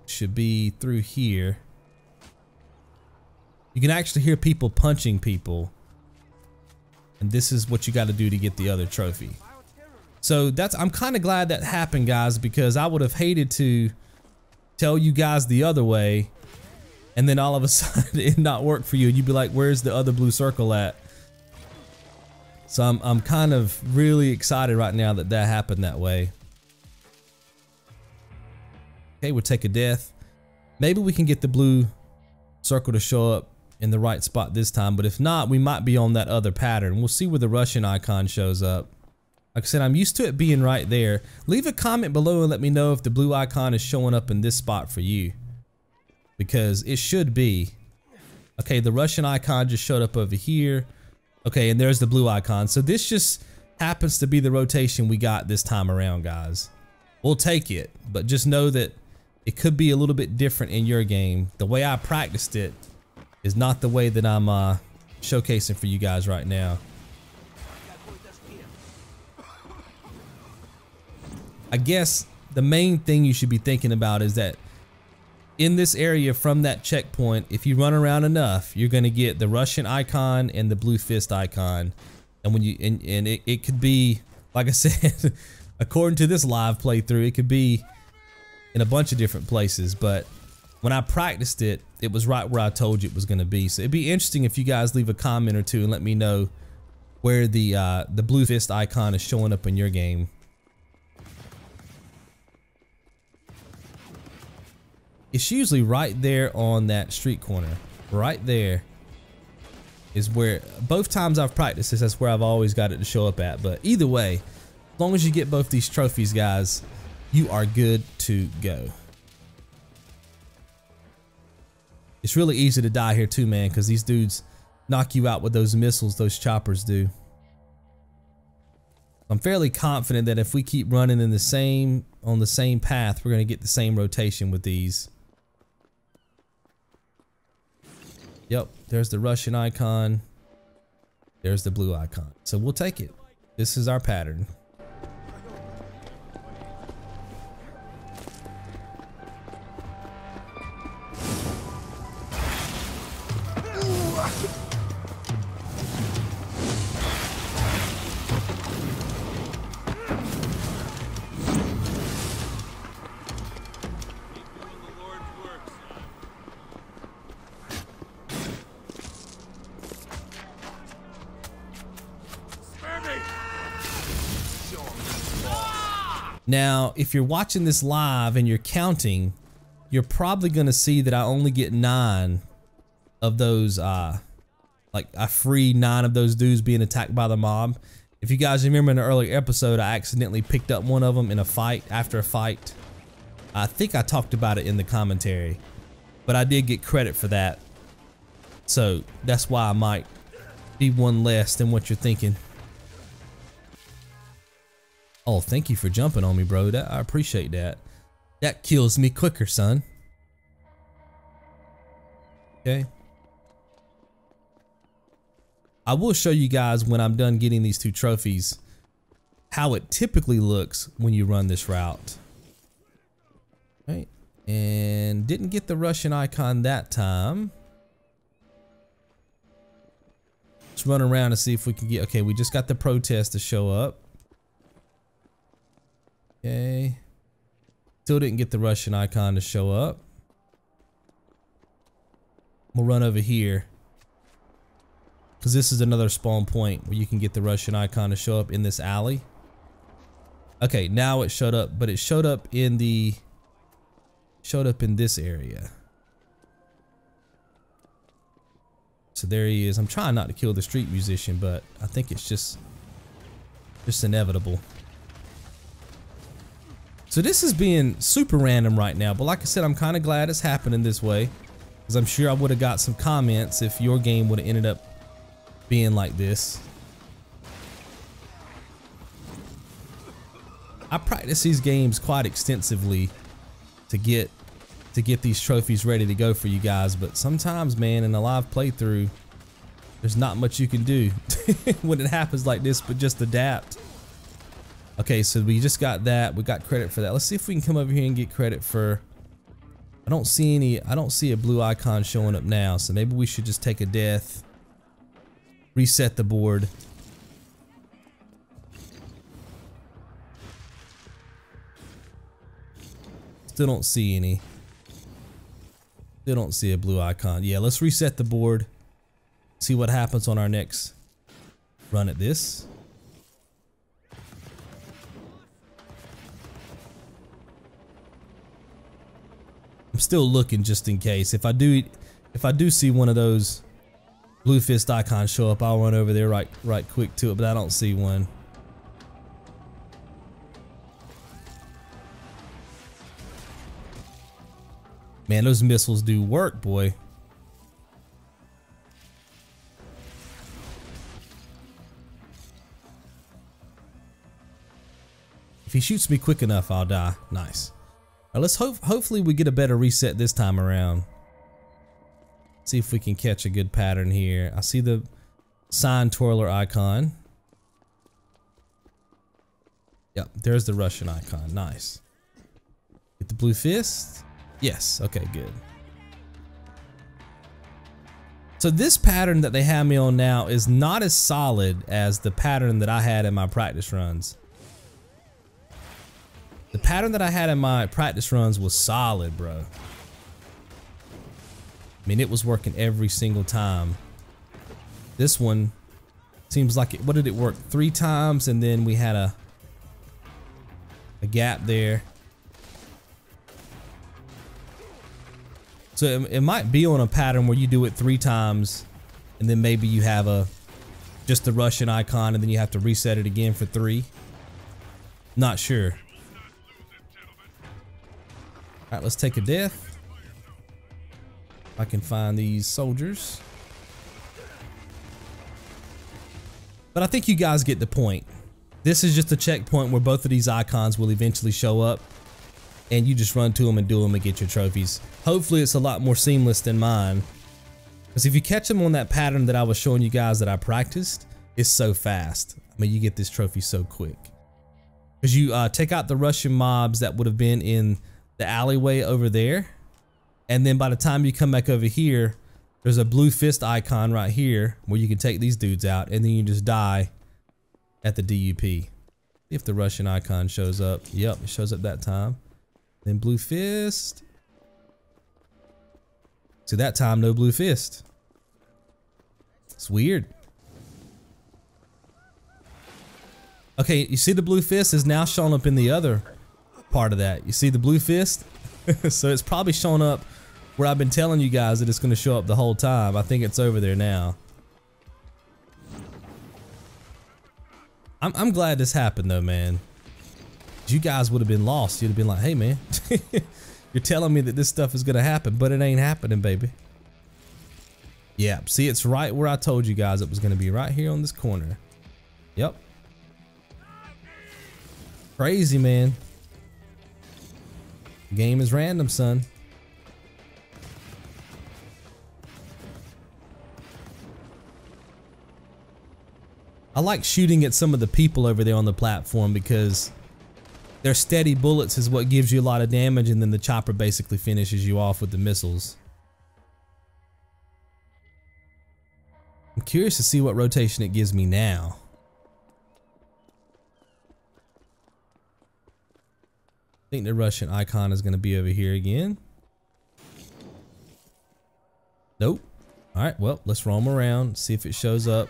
Should be through here. You can actually hear people punching people. And this is what you got to do to get the other trophy. So I'm kind of glad that happened, guys, because I would have hated to tell you guys the other way and then all of a sudden it not work for you and you'd be like, where's the other blue circle at? So I'm kind of really excited right now that happened that way. Okay, we'll take a death. Maybe we can get the blue circle to show up in the right spot this time, but if not, we might be on that other pattern. We'll see where the Russian icon shows up. Like I said, I'm used to it being right there. Leave a comment below and let me know if the blue icon is showing up in this spot for you. Because it should be. Okay, the Russian icon just showed up over here. Okay, and there's the blue icon. So this just happens to be the rotation we got this time around, guys. We'll take it, but just know that it could be a little bit different in your game. The way I practiced it is not the way that I'm showcasing for you guys right now. I guess the main thing you should be thinking about is that in this area from that checkpoint, if you run around enough, you're going to get the Russian icon and the blue fist icon. And when it could be, like I said, according to this live playthrough, it could be in a bunch of different places. But when I practiced it, it was right where I told you it was going to be. So it'd be interesting if you guys leave a comment or two and let me know where the blue fist icon is showing up in your game. It's usually right there on that street corner. Right there is where, both times I've practiced this, that's where I've always got it to show up at. But either way, as long as you get both these trophies, guys, you are good to go. It's really easy to die here too, man, because these dudes knock you out with those missiles those choppers do. I'm fairly confident that if we keep running in on the same path, we're going to get the same rotation with these. Yep, there's the Russian icon. There's the blue icon. So we'll take it. This is our pattern. Now, if you're watching this live and you're counting, you're probably going to see that I only get 9 of those, like I free 9 of those dudes being attacked by the mob. If you guys remember in an earlier episode, I accidentally picked up one of them in a fight, after a fight. I think I talked about it in the commentary, but I did get credit for that. So that's why I might be one less than what you're thinking. Oh, thank you for jumping on me, bro. I appreciate that. That kills me quicker, son. Okay. I will show you guys when I'm done getting these 2 trophies how it typically looks when you run this route. Right. And didn't get the Russian icon that time. Let's run around and see if we can get, okay, we just got the protest to show up. Okay. Still didn't get the Russian icon to show up. We'll run over here, because this is another spawn point where you can get the Russian icon to show up in this alley. Okay, now it showed up, but it showed up in the, this area. So there he is. I'm trying not to kill the street musician, but I think it's just inevitable. So this is being super random right now, but like I said, I'm kind of glad it's happening this way, because I'm sure I would have got some comments if your game would have ended up being like this. I practice these games quite extensively to get these trophies ready to go for you guys, but sometimes, man, in a live playthrough, there's not much you can do when it happens like this, but just adapt. Okay, so we just got that. We got credit for that. Let's see if we can come over here and get credit for, I don't see a blue icon showing up now, so maybe we should just take a death, reset the board. Still don't see any. Still don't see a blue icon. Yeah, let's reset the board. See what happens on our next run at this. I'm still looking just in case. If I do see one of those blue fist icons show up, I'll run over there right quick to it, but I don't see one. Man, those missiles do work, boy. If he shoots me quick enough, I'll die. Nice. Now let's hopefully we get a better reset this time around. See if we can catch a good pattern here. I see the sign twirler icon. Yep, there's the Russian icon. Nice. Get the blue fist. Yes, okay, good. So this pattern that they have me on now is not as solid as the pattern that I had in my practice runs. The pattern that I had in my practice runs was solid, bro. I mean, it was working every single time. This one seems like it, what did it work? 3 times, and then we had a gap there. So it might be on a pattern where you do it 3 times, and then maybe you have just the Russian icon, and then you have to reset it again for 3. Not sure. All right, let's take a death. If I can find these soldiers. But I think you guys get the point. This is just a checkpoint where both of these icons will eventually show up, and you just run to them and do them and get your trophies. Hopefully it's a lot more seamless than mine, because if you catch them on that pattern that I was showing you guys that I practiced, it's so fast. I mean, you get this trophy so quick. Because you take out the Russian mobs that would have been in the alleyway over there, and then by the time you come back over here, there's a blue fist icon right here where you can take these dudes out, and then you just die at the DUP. If the Russian icon shows up. Yep, it shows up that time. Then blue fist. So that time, no blue fist. It's weird. Okay, you see the blue fist is now showing up in the other part of that. You see the blue fist? So it's probably showing up where I've been telling you guys that it's going to show up the whole time. I think it's over there now. I'm glad this happened though, man. You guys would have been lost. You'd have been like, hey man, you're telling me that this stuff is going to happen, but it ain't happening, baby. Yeah, see, it's right where I told you guys it was going to be, right here on this corner. Yep. Crazy, man. Game is random, son. I like shooting at some of the people over there on the platform because their steady bullets is what gives you a lot of damage, and then the chopper basically finishes you off with the missiles. I'm curious to see what rotation it gives me now. I think the Russian icon is going to be over here again. Nope. All right, well, let's roam around, see if it shows up.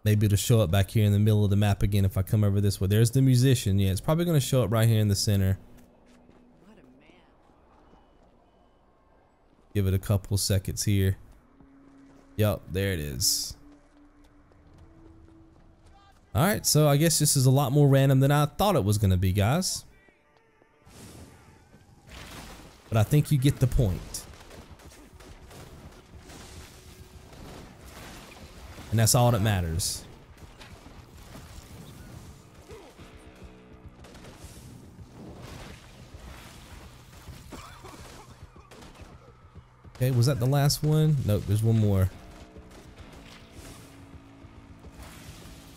Maybe it'll show up back here in the middle of the map again if I come over this way. There's the musician. Yeah, it's probably going to show up right here in the center. Give it a couple seconds here. Yup, there it is. Alright, so I guess this is a lot more random than I thought it was going to be, guys. But I think you get the point. And that's all that matters. Okay, was that the last one? Nope, there's one more.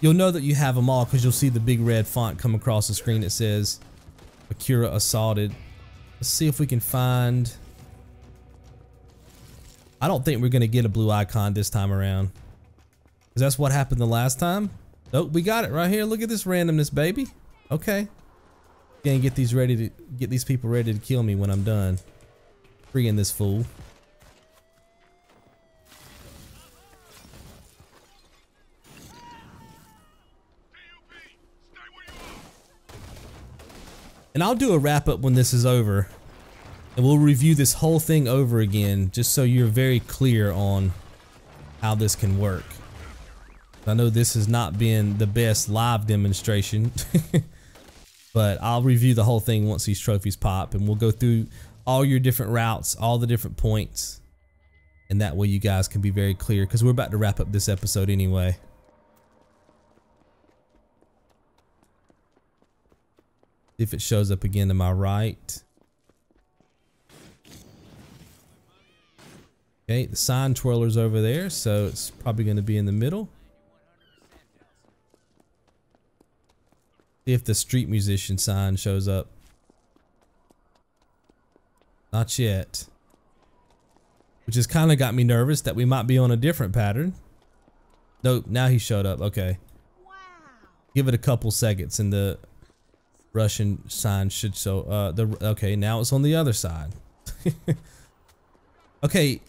You'll know that you have them all because you'll see the big red font come across the screen that says Akira assaulted. Let's see if we can find... I don't think we're going to get a blue icon this time around. Because that's what happened the last time. Nope, we got it right here. Look at this randomness, baby. Okay. Gonna get these people ready to kill me when I'm done freeing this fool. And I'll do a wrap up when this is over, and we'll review this whole thing over again just so you're very clear on how this can work. I know this has not been the best live demonstration, but I'll review the whole thing once these trophies pop, and we'll go through all your different routes, all the different points, and that way you guys can be very clear because we're about to wrap up this episode anyway. If it shows up again to my right. Okay, the sign twirler's over there, so it's probably going to be in the middle. See if the street musician sign shows up. Not yet. Which has kind of got me nervous that we might be on a different pattern. Nope, now he showed up. Okay. Wow. Give it a couple seconds and the Russian sign should show. Okay, now it's on the other side. Okay,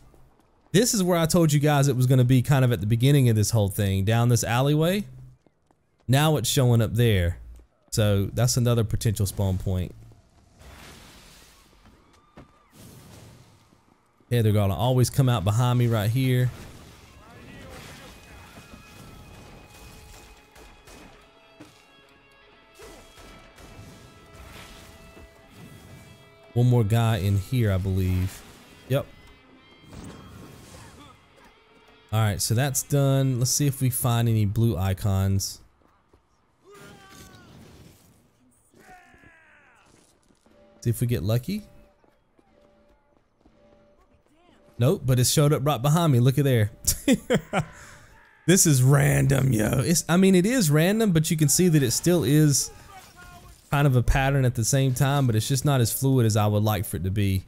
this is where I told you guys it was going to be kind of at the beginning of this whole thing, down this alleyway. Now it's showing up there, so that's another potential spawn point. Yeah, they're gonna always come out behind me right here. One more guy in here, I believe. Yep. All right, so that's done. Let's see if we find any blue icons. See if we get lucky. Nope, but it showed up right behind me. Look at there. This is random, yo. I mean, it is random, but you can see that it still is kind of a pattern at the same time, but it's just not as fluid as I would like for it to be.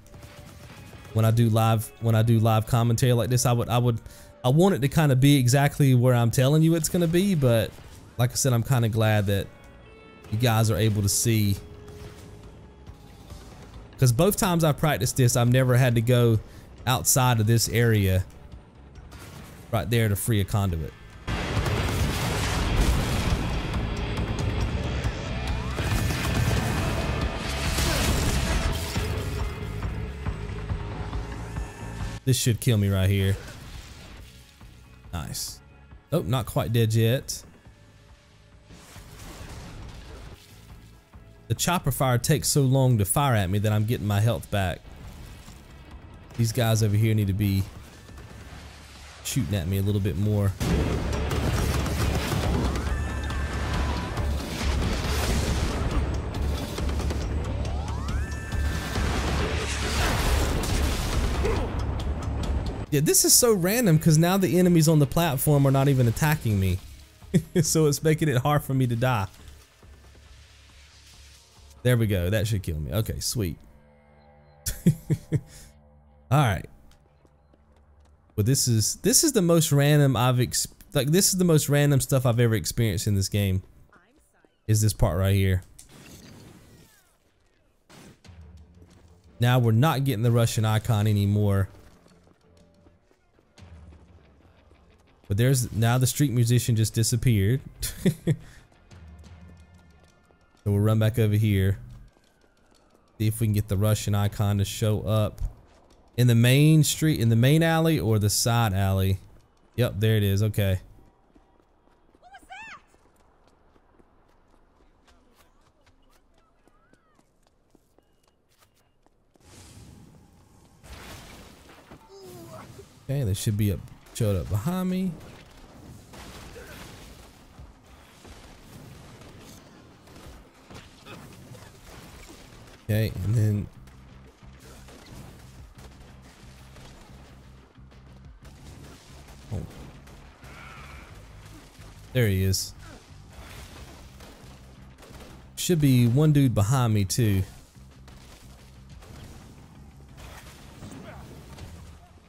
When I do live commentary like this, I want it to kind of be exactly where I'm telling you it's going to be, but like I said, I'm kind of glad that you guys are able to see. Because both times I practiced this, I've never had to go outside of this area right there to free a conduit. This should kill me right here. Nice. Oh, not quite dead yet. The chopper fire takes so long to fire at me that I'm getting my health back. These guys over here need to be shooting at me a little bit more. Yeah, this is so random because now the enemies on the platform are not even attacking me. So it's making it hard for me to die. There we go. That should kill me. Okay, sweet. All right. Well, this is the most random this is the most random stuff I've ever experienced in this game. Is this part right here. Now we're not getting the Russian icon anymore. But now the street musician just disappeared. So we'll run back over here. See if we can get the Russian icon to show up in the main street, in the main alley or the side alley. Yep, there it is. Okay. What was that? Okay, they should be showed up behind me. Okay, and then there he is. Should be one dude behind me too.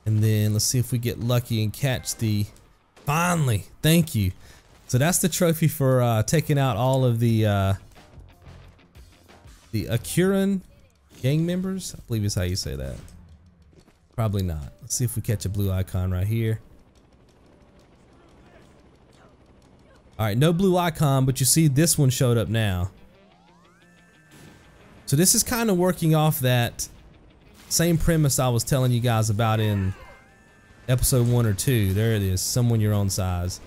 And then let's see if we get lucky and catch the... Finally! Thank you. So that's the trophy for taking out all of the Akuran gang members. I believe is how you say that. Probably not. Let's see if we catch a blue icon right here. Alright, no blue icon, but you see this one showed up now. So this is kind of working off that same premise I was telling you guys about in episode 1 or 2. There it is, someone your own size.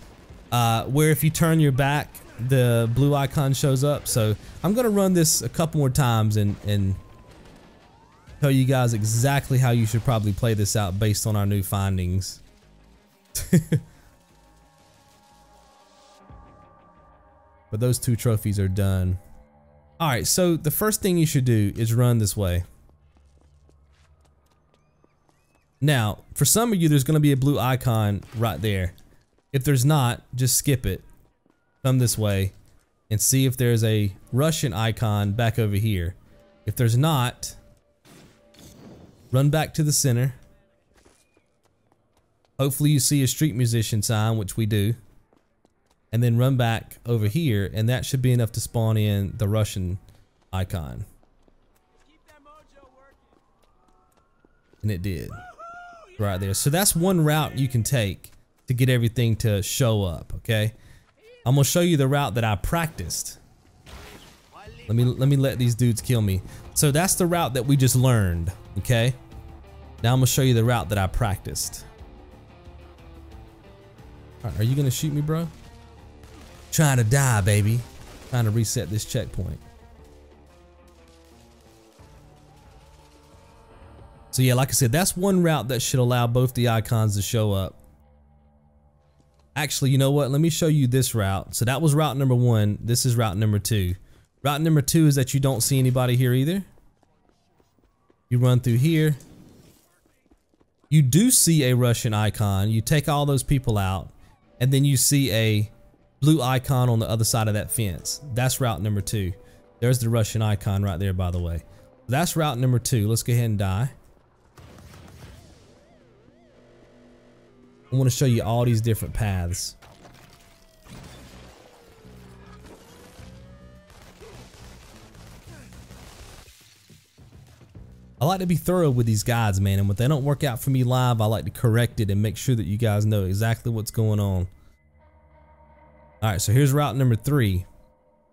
Where if you turn your back, the blue icon shows up. So I'm gonna run this a couple more times and tell you guys exactly how you should probably play this out based on our new findings. But those 2 trophies are done. Alright, so the first thing you should do is run this way. Now, for some of you, there's going to be a blue icon right there. If there's not, just skip it. Come this way and see if there's a Russian icon back over here. If there's not, run back to the center. Hopefully you see a street musician sign, which we do. And then run back over here, and that should be enough to spawn in the Russian icon. And it did. Right there. So that's one route you can take to get everything to show up, okay? I'm gonna show you the route that I practiced. Let me let these dudes kill me. So that's the route that we just learned, okay? Now I'm gonna show you the route that I practiced. All right, are you gonna shoot me, bro? Trying to die, baby. Trying to reset this checkpoint. So yeah, like I said, that's one route that should allow both the icons to show up. Actually, you know what? Let me show you this route. So that was route number 1. This is route number 2. Route number 2 is that you don't see anybody here either. You run through here. You do see a Russian icon. You take all those people out, and then you see a blue icon on the other side of that fence. That's route number 2. There's the Russian icon right there, by the way. That's route number 2. Let's go ahead and die. I want to show you all these different paths. I like to be thorough with these guides, man, and when they don't work out for me live, I like to correct it and make sure that you guys know exactly what's going on. Alright, so here's route number 3.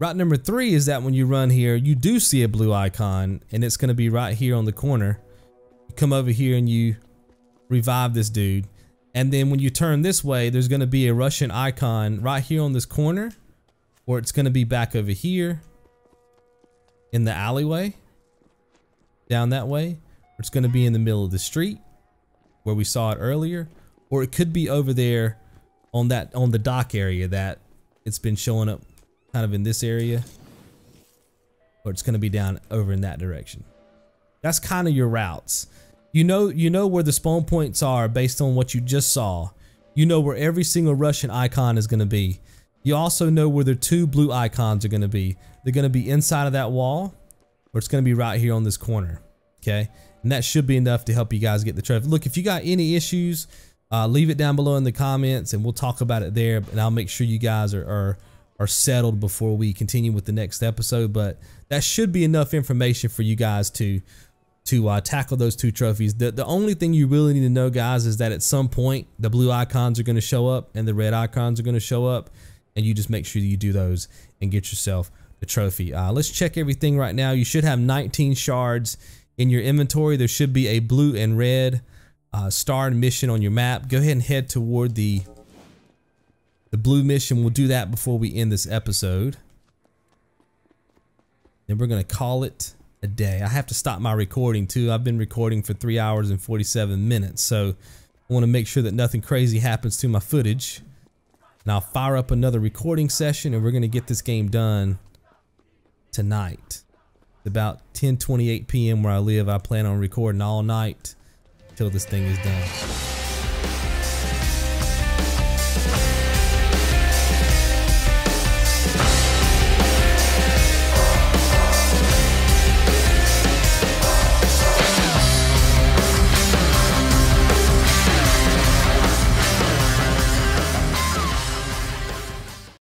Route number 3 is that when you run here, you do see a blue icon, and it's going to be right here on the corner. You come over here and you revive this dude. And then when you turn this way, there's going to be a Russian icon right here on this corner, or it's going to be back over here in the alleyway, down that way, or it's going to be in the middle of the street where we saw it earlier, or it could be over there on the dock area that it's been showing up kind of in this area, or it's going to be down over in that direction. That's kind of your routes. You know where the spawn points are based on what you just saw. You know where every single Russian icon is going to be. You also know where the 2 blue icons are going to be. They're going to be inside of that wall, or it's going to be right here on this corner. Okay, and that should be enough to help you guys get the trophy. Look, if you got any issues, leave it down below in the comments and we'll talk about it there, and I'll make sure you guys are settled before we continue with the next episode. But that should be enough information for you guys to tackle those 2 trophies. The only thing you really need to know, guys, is that at some point the blue icons are going to show up and the red icons are going to show up, and you just make sure that you do those and get yourself the trophy. Let's check everything right now. You should have 19 shards in your inventory. There should be a blue and red starred mission on your map. Go ahead and head toward the blue mission. We'll do that before we end this episode. Then we're going to call it a day. I have to stop my recording too. I've been recording for 3 hours and 47 minutes, so I want to make sure that nothing crazy happens to my footage. And I'll fire up another recording session, and we're going to get this game done tonight. It's about 10:28 p.m. where I live. I plan on recording all night till this thing is done.